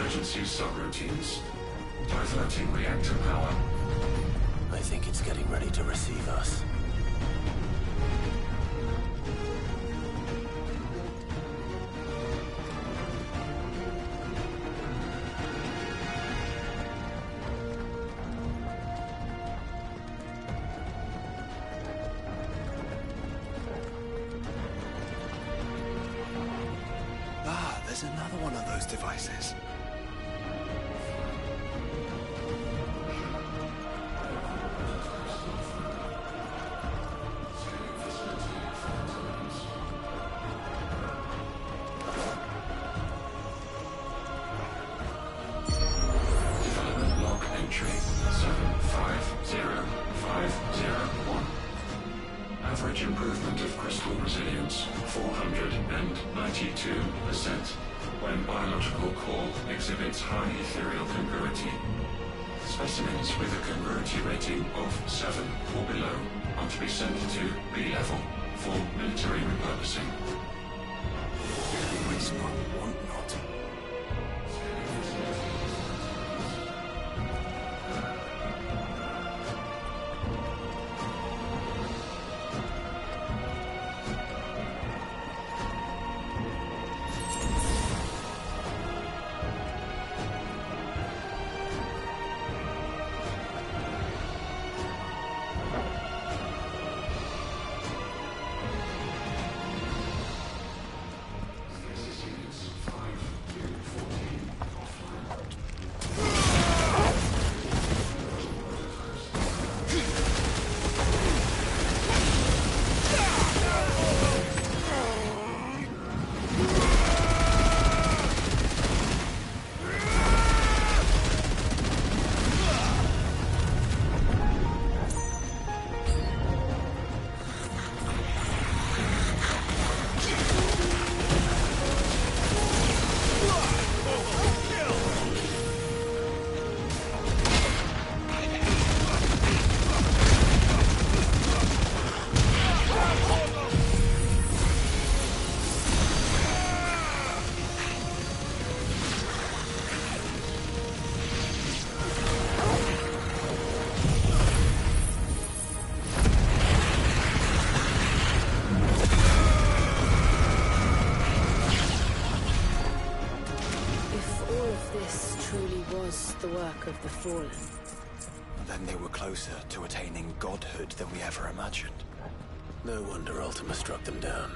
emergency subroutines. Diverting reactor power. I think it's getting ready to receive us. Ah, there's another one of those devices. particle core exhibits high ethereal congruity. Specimens with a congruity rating of 7 or below are to be sent to B level for military repurposing. It's not, want not. The work of the Fallen. Then they were closer to attaining godhood than we ever imagined. No wonder Ultima struck them down.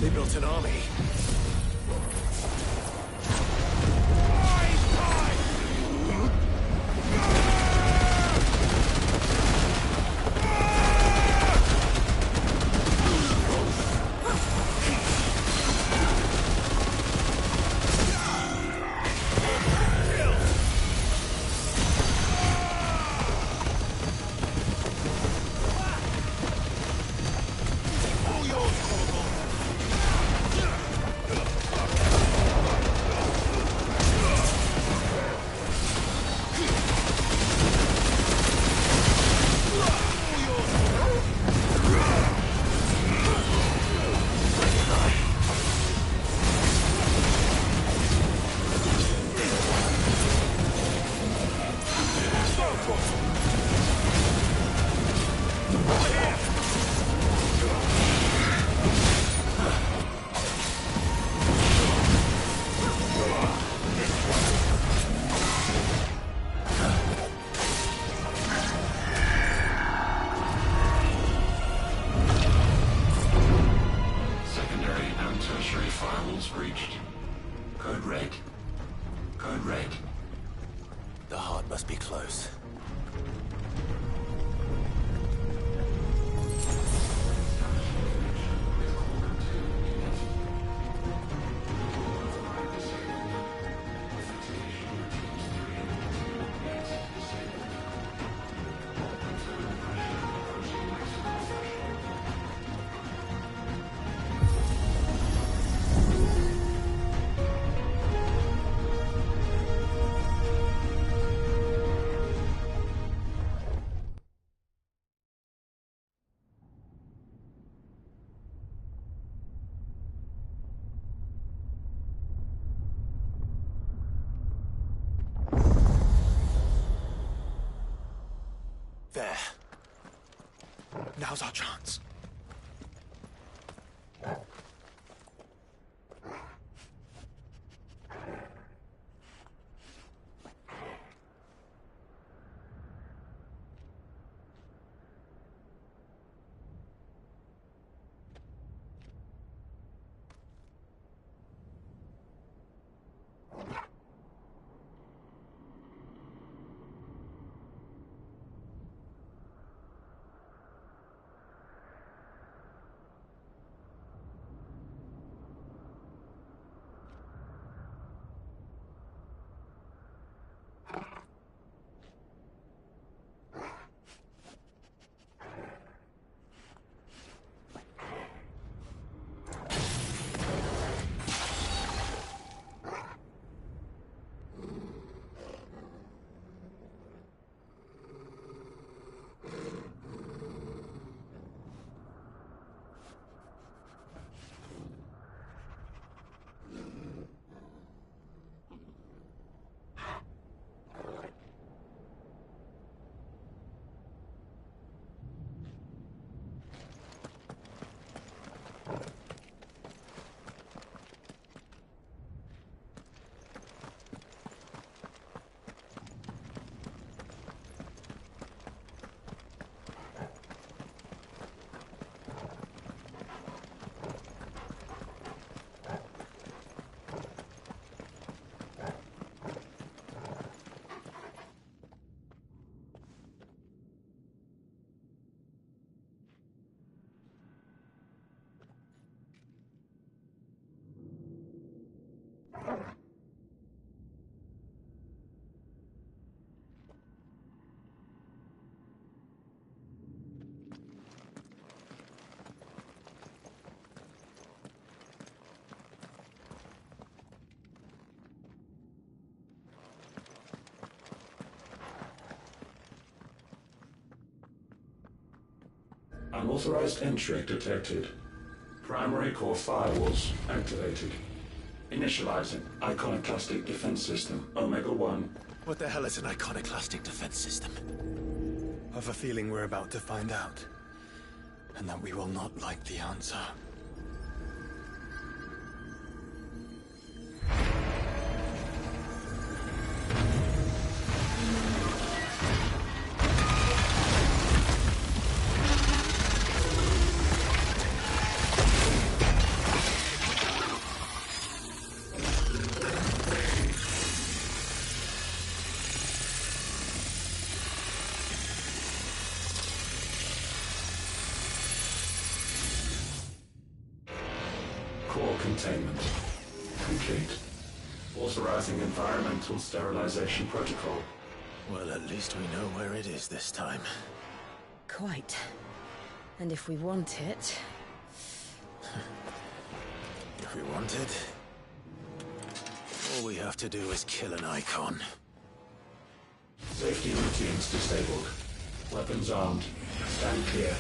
They built an army. Firewalls breached. Code red. Code red. The heart must be close. There. Now's our chance. Unauthorized entry detected. Primary core firewalls activated. Initializing iconoclastic defense system Omega-1. What the hell is an iconoclastic defense system? I've a feeling we're about to find out. And that we will not like the answer. Core containment complete. Authorizing environmental sterilization protocol. Well, at least we know where it is this time. Quite. And if we want it... If we want it, all we have to do is kill an icon. Safety routines disabled. Weapons armed. Stand clear.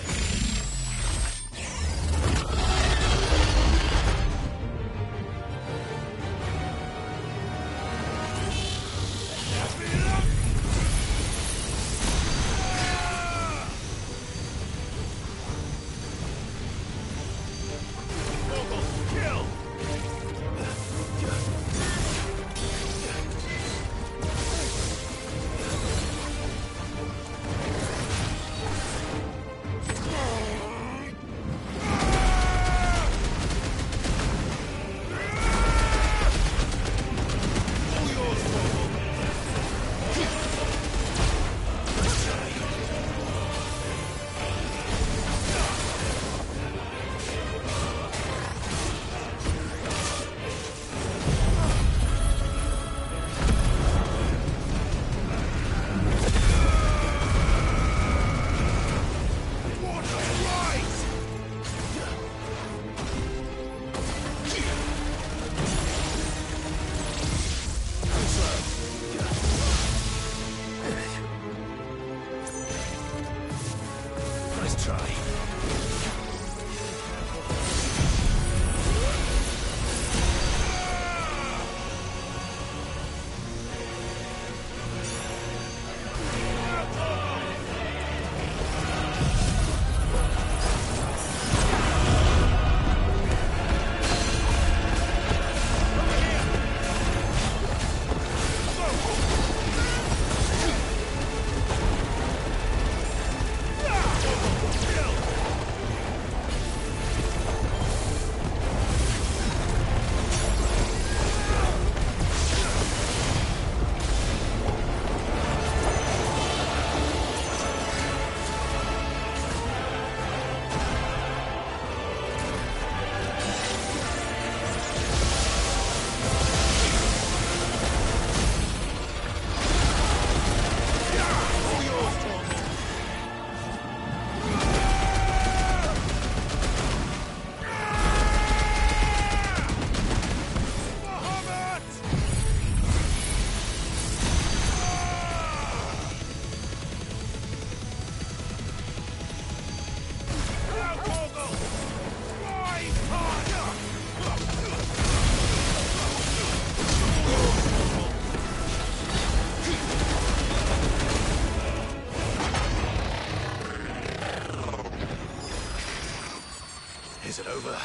Is it over?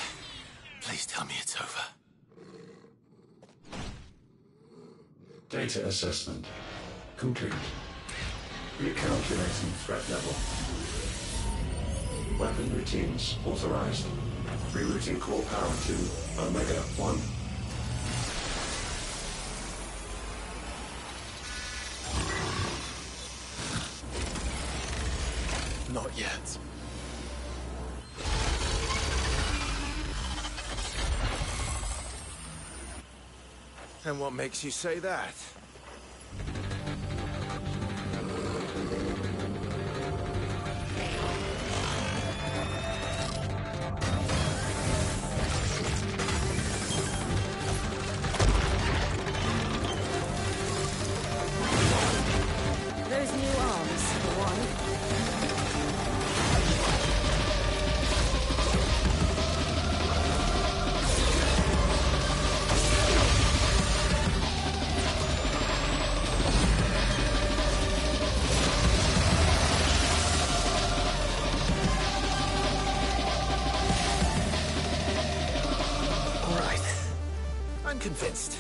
Please tell me it's over. Data assessment complete. Recalculating threat level. Weapon routines authorized. Rerouting core power to Omega-1. Not yet. And what makes you say that? Those new arms, for one. convinced.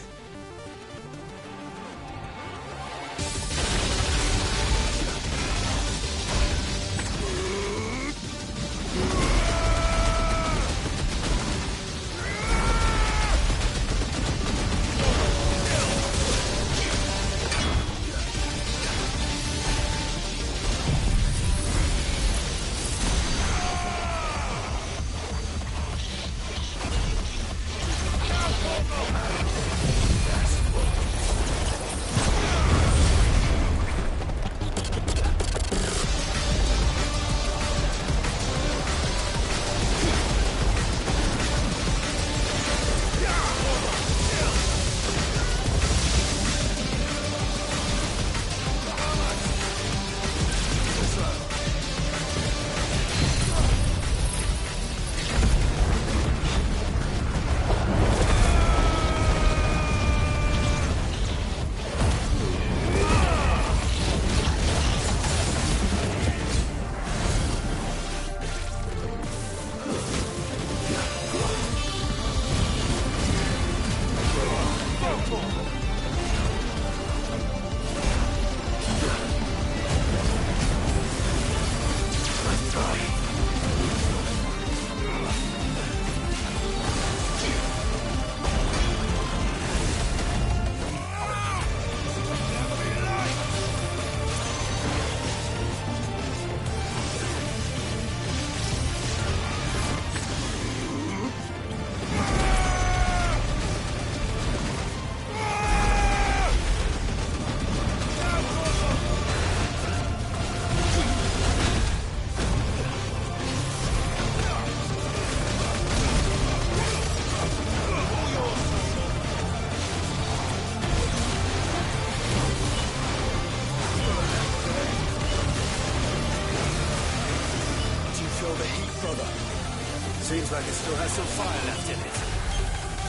Seems like it still has some fire left in it.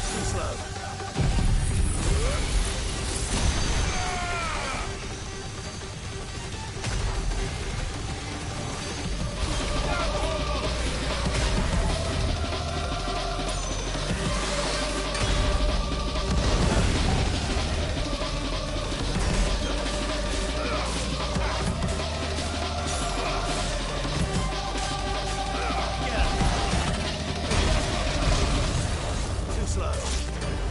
Too slow. Too slow.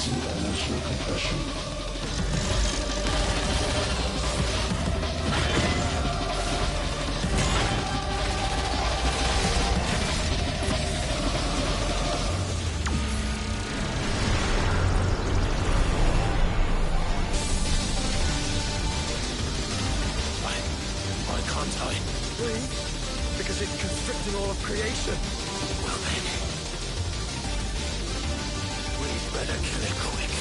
Commencing inertial compression. Why can't I? Breathe? Because it's constricting all of creation. Well then, we'd better kill it quick.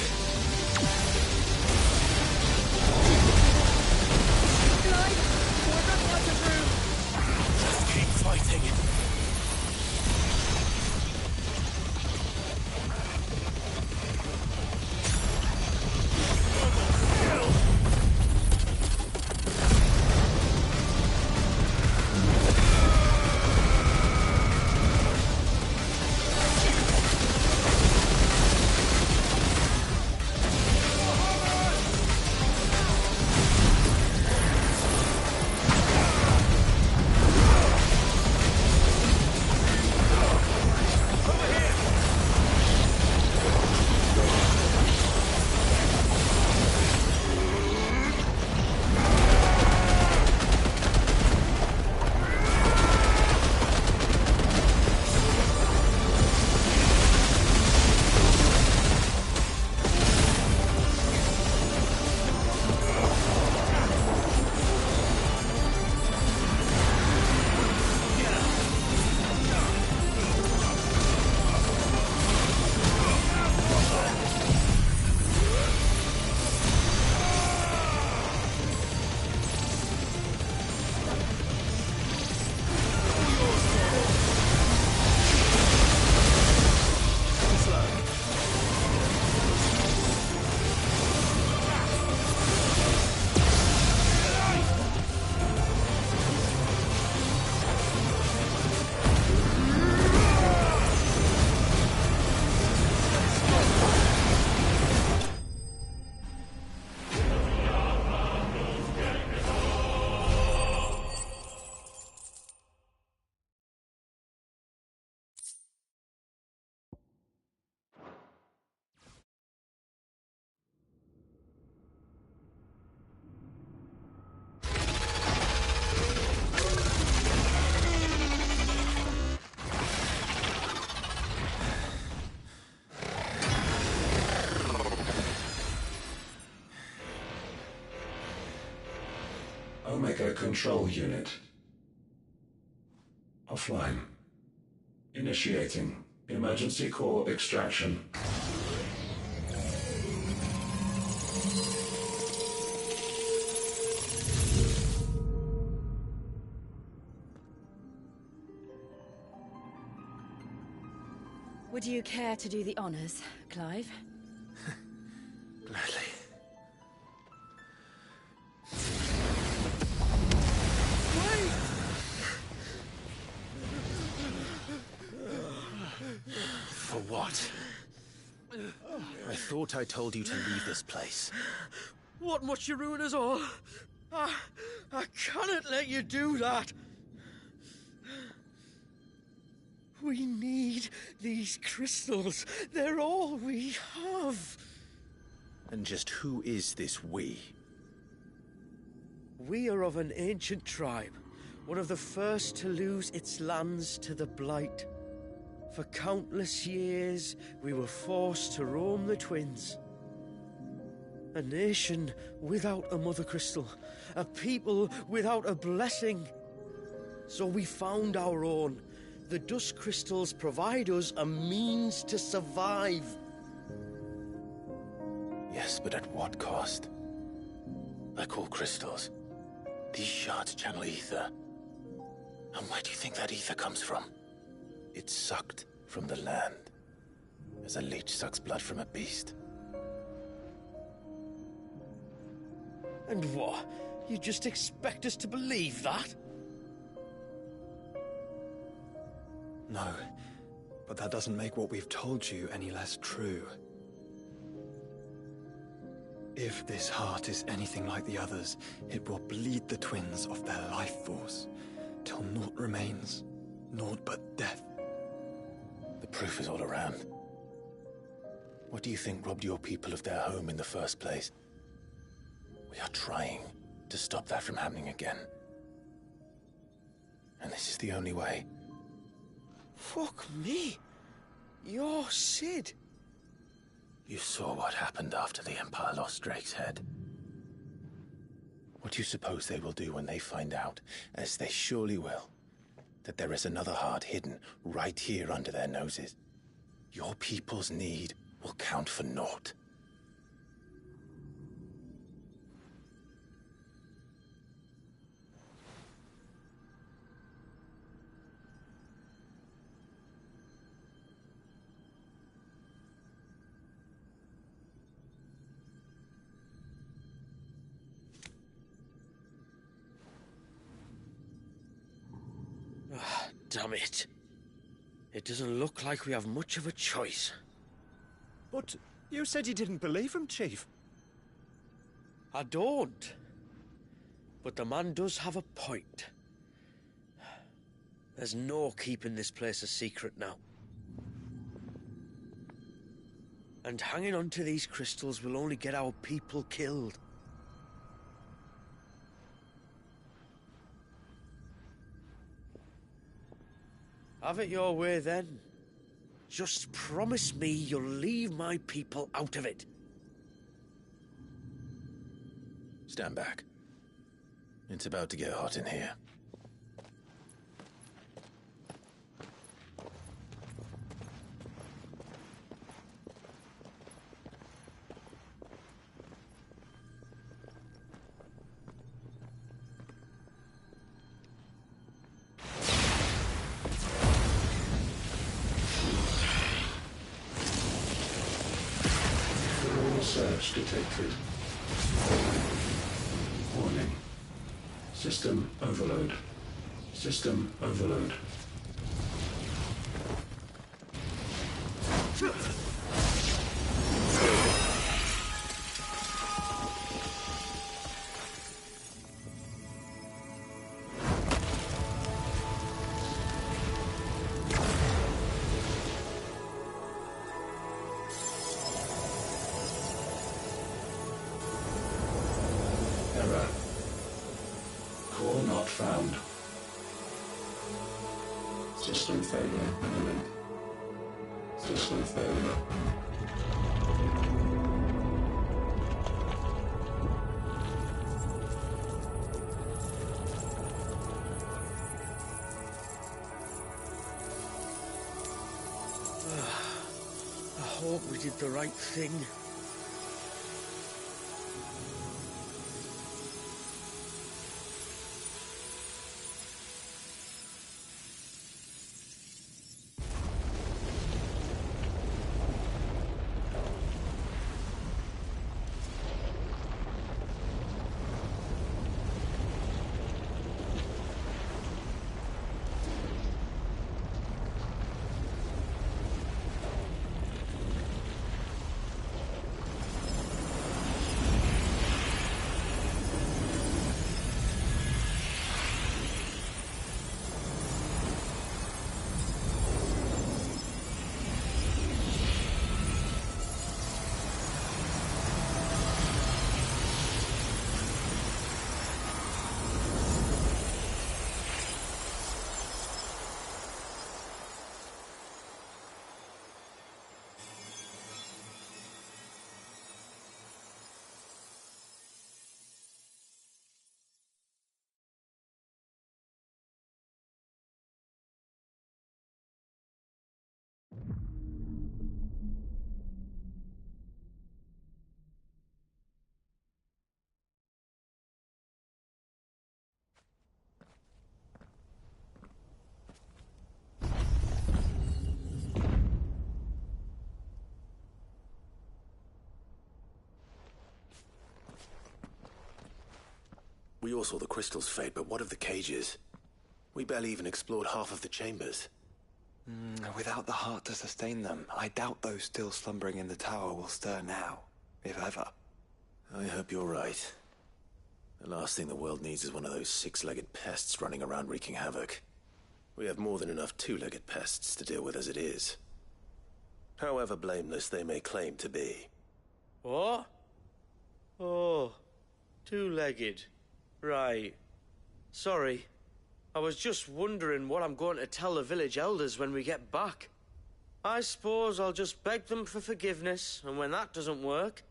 Guys, we're running out of room. Just keep fighting. Omega Control Unit. Offline. Initiating emergency core extraction. Would you care to do the honors, Clive? Gladly. For what? I thought I told you to leave this place. What must you ruin us all? I cannot let you do that. We need these crystals. They're all we have. And just who is this we? We are of an ancient tribe, one of the first to lose its lands to the Blight. For countless years, we were forced to roam the Twins. A nation without a mother crystal, a people without a blessing. So we found our own. The dust crystals provide us a means to survive. Yes, but at what cost? Like all crystals, these shards channel ether. And where do you think that ether comes from? It's sucked from the land, as a leech sucks blood from a beast. And what? You just expect us to believe that? No, but that doesn't make what we've told you any less true. If this heart is anything like the others, it will bleed the twins of their life force, till naught remains, naught but death. The proof is all around. What do you think robbed your people of their home in the first place? We are trying to stop that from happening again. And this is the only way. Fuck me. You're Sid. You saw what happened after the Empire lost Drake's head. What do you suppose they will do when they find out, as they surely will, that there is another heart hidden right here under their noses? Your people's need will count for naught. Damn it. It doesn't look like we have much of a choice. But you said you didn't believe him, Chief. I don't. But the man does have a point. There's no keeping this place a secret now. And hanging on to these crystals will only get our people killed. Have it your way, then. Just promise me you'll leave my people out of it. Stand back. It's about to get hot in here. Search detected. Warning. System overload. System overload. Error. Core not found. System failure imminent. System failure. I hope we did the right thing. We all saw the crystals fade, but what of the cages? We barely even explored half of the chambers. Without the heart to sustain them, I doubt those still slumbering in the tower will stir now, if ever. I hope you're right. The last thing the world needs is one of those six-legged pests running around wreaking havoc. We have more than enough two-legged pests to deal with as it is. However blameless they may claim to be. What? Oh, two-legged. Right. Sorry. I was just wondering what I'm going to tell the village elders when we get back. I suppose I'll just beg them for forgiveness, and when that doesn't work,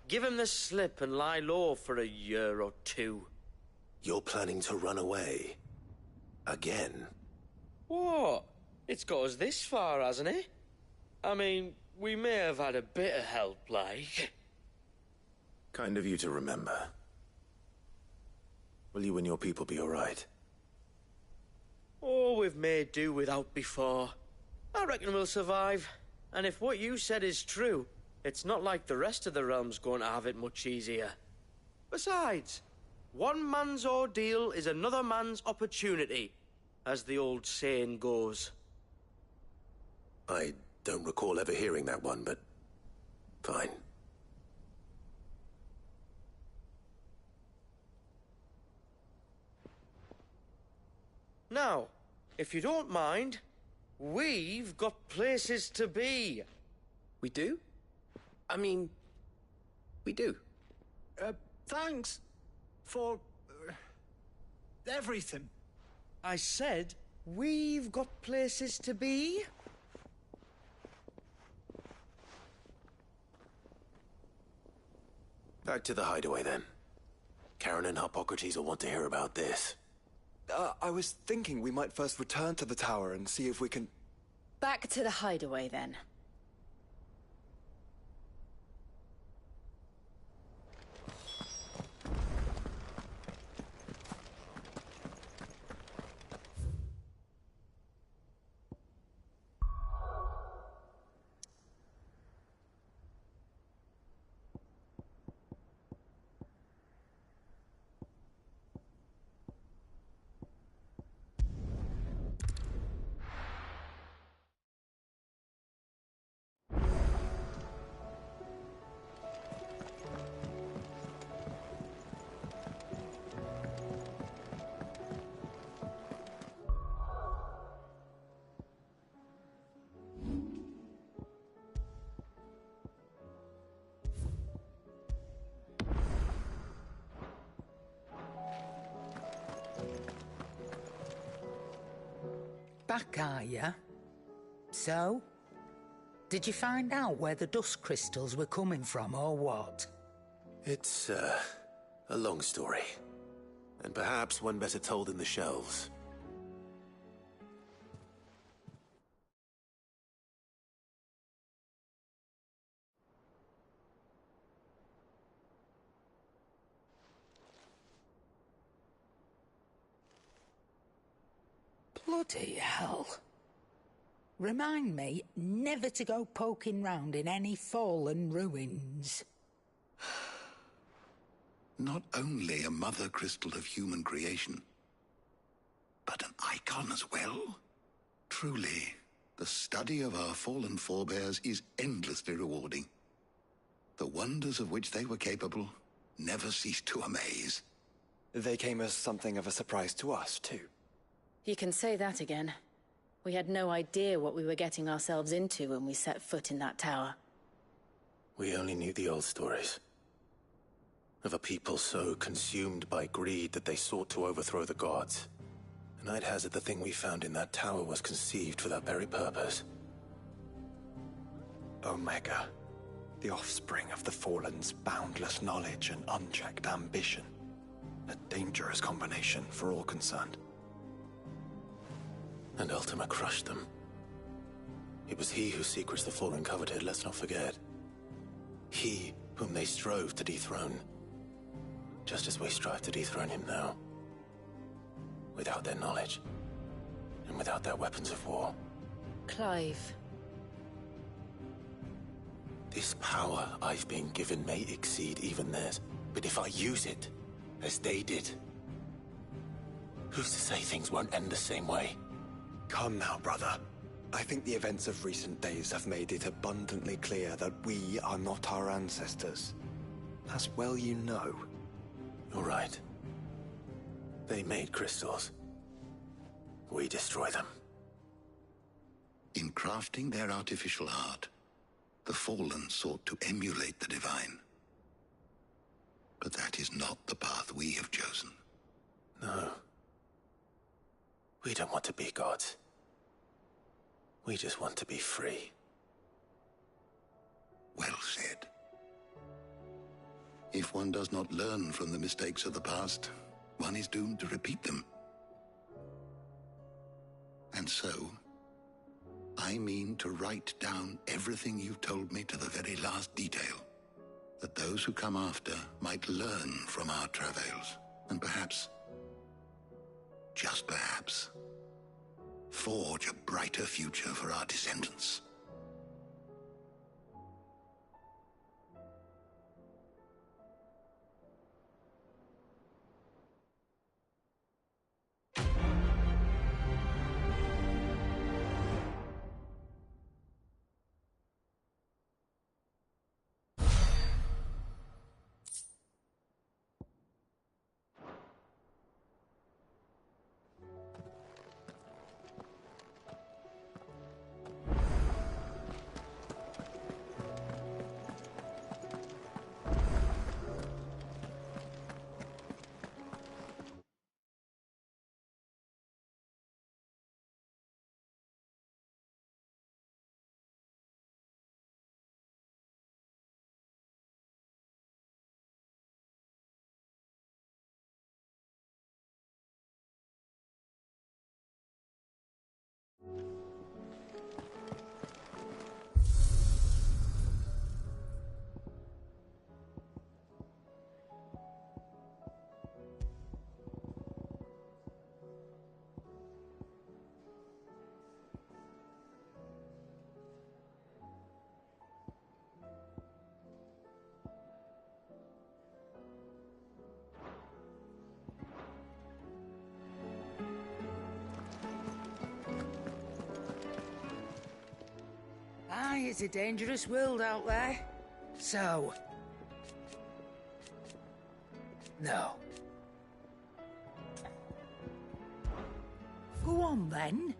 give them the slip and lie low for a year or two. You're planning to run away? Again? What? It's got us this far, hasn't it? I mean, we may have had a bit of help, like. Kind of you to remember. Will you and your people be alright? Oh, we've made do without before. I reckon we'll survive. And if what you said is true, it's not like the rest of the realm's going to have it much easier. Besides, one man's ordeal is another man's opportunity, as the old saying goes. I don't recall ever hearing that one, but fine. Now, if you don't mind, we've got places to be. We do? I mean, we do. Thanks for everything. I said we've got places to be. Back to the hideaway, then. Karen and Hippocrates will want to hear about this. I was thinking we might first return to the tower and see if we can... Back to the hideaway, then. Back, are ya? So? Did you find out where the dust crystals were coming from, or what? It's, a long story. And perhaps one better told in the shelves. Bloody hell. Remind me never to go poking round in any fallen ruins. Not only a mother crystal of human creation, but an icon as well. Truly, the study of our fallen forebears is endlessly rewarding. The wonders of which they were capable never cease to amaze. They came as something of a surprise to us, too. You can say that again. We had no idea what we were getting ourselves into when we set foot in that tower. We only knew the old stories. Of a people so consumed by greed that they sought to overthrow the gods. And I'd hazard the thing we found in that tower was conceived for that very purpose. Omega. The offspring of the Fallen's boundless knowledge and unchecked ambition. A dangerous combination for all concerned. And Ultima crushed them. It was he whose secrets the Fallen coveted, let's not forget. He whom they strove to dethrone. Just as we strive to dethrone him now. Without their knowledge. And without their weapons of war. Clive. This power I've been given may exceed even theirs. But if I use it, as they did, who's to say things won't end the same way? Come now, brother. I think the events of recent days have made it abundantly clear that we are not our ancestors. As well you know. You're right. They made crystals. We destroy them. In crafting their artificial art, The fallen sought to emulate the divine. But that is not the path we have chosen. No. We don't want to be gods. We just want to be free. Well said. If one does not learn from the mistakes of the past, one is doomed to repeat them. And so, I mean to write down everything you've told me to the very last detail, that those who come after might learn from our travails, and perhaps, just perhaps, forge a brighter future for our descendants. Aye, it's a dangerous world out there. So... no. Go on, then.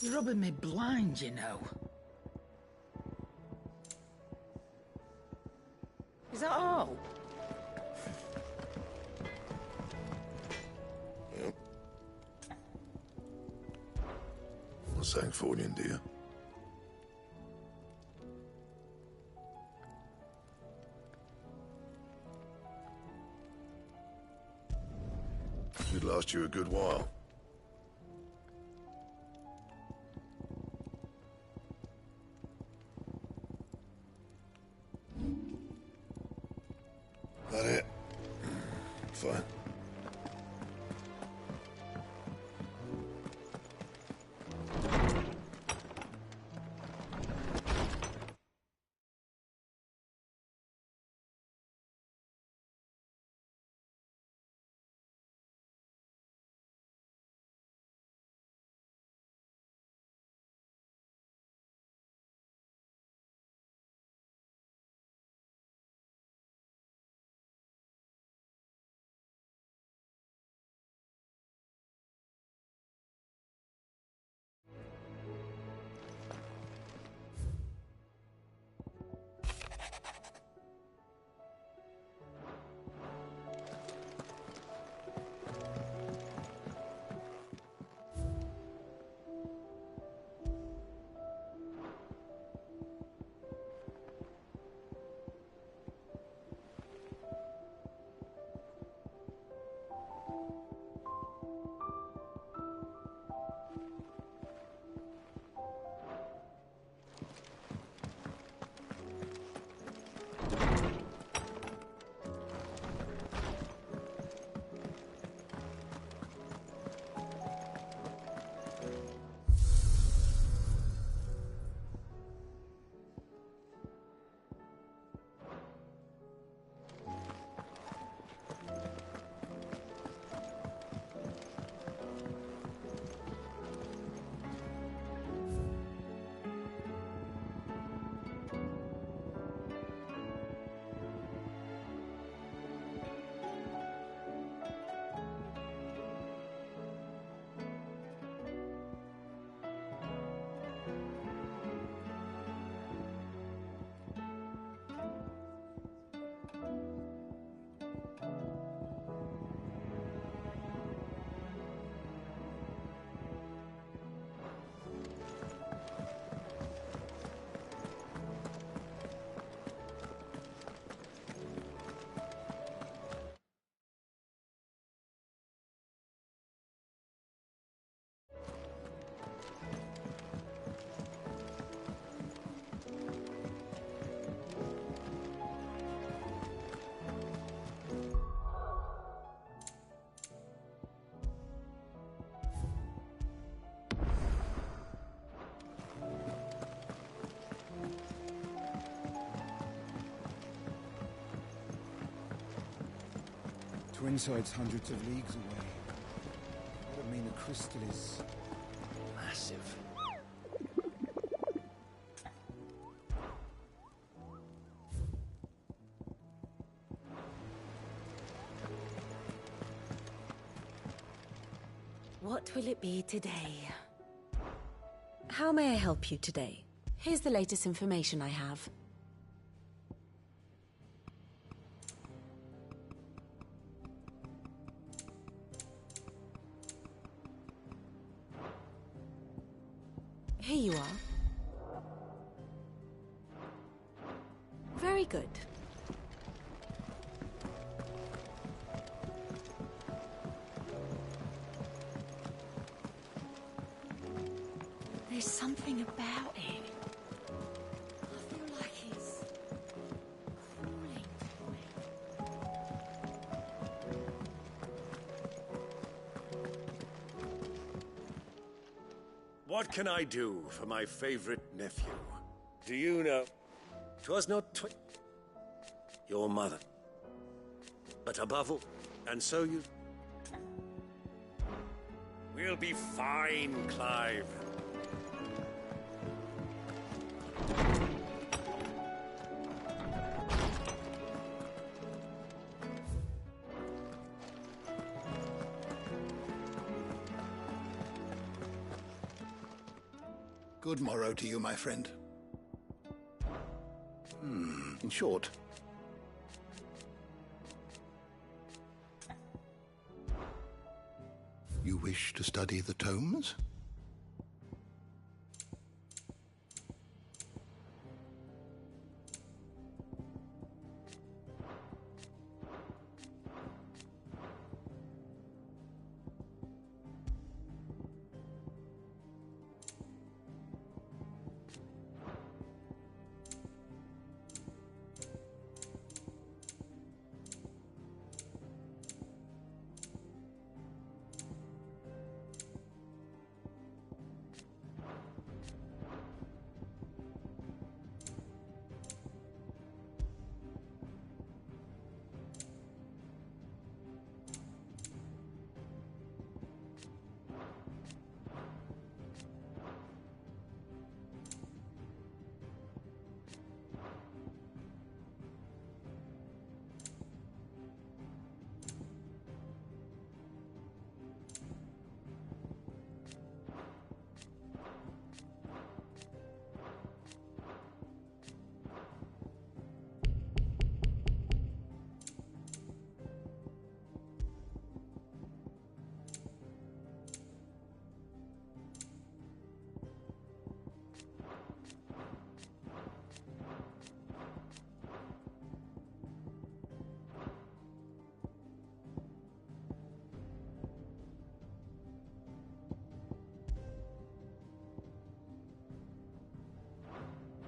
You're rubbing me blind, you know. Is that all? What's that for you, dear? Should last you a good while. That it? Fine. Twinside's hundreds of leagues away. That would mean the crystal is massive. What will it be today? How may I help you today? Here's the latest information I have. Here you are. Very good. There's something about it. I feel like it's crawling for me. What can I do for my favorite nephew? Do you know? 'Twas not your mother, but above all, and so you. We'll be fine, Clive. Good morrow to you, my friend. In short, you wish to study the tomes?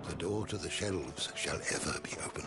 The door to the shelves shall ever be open.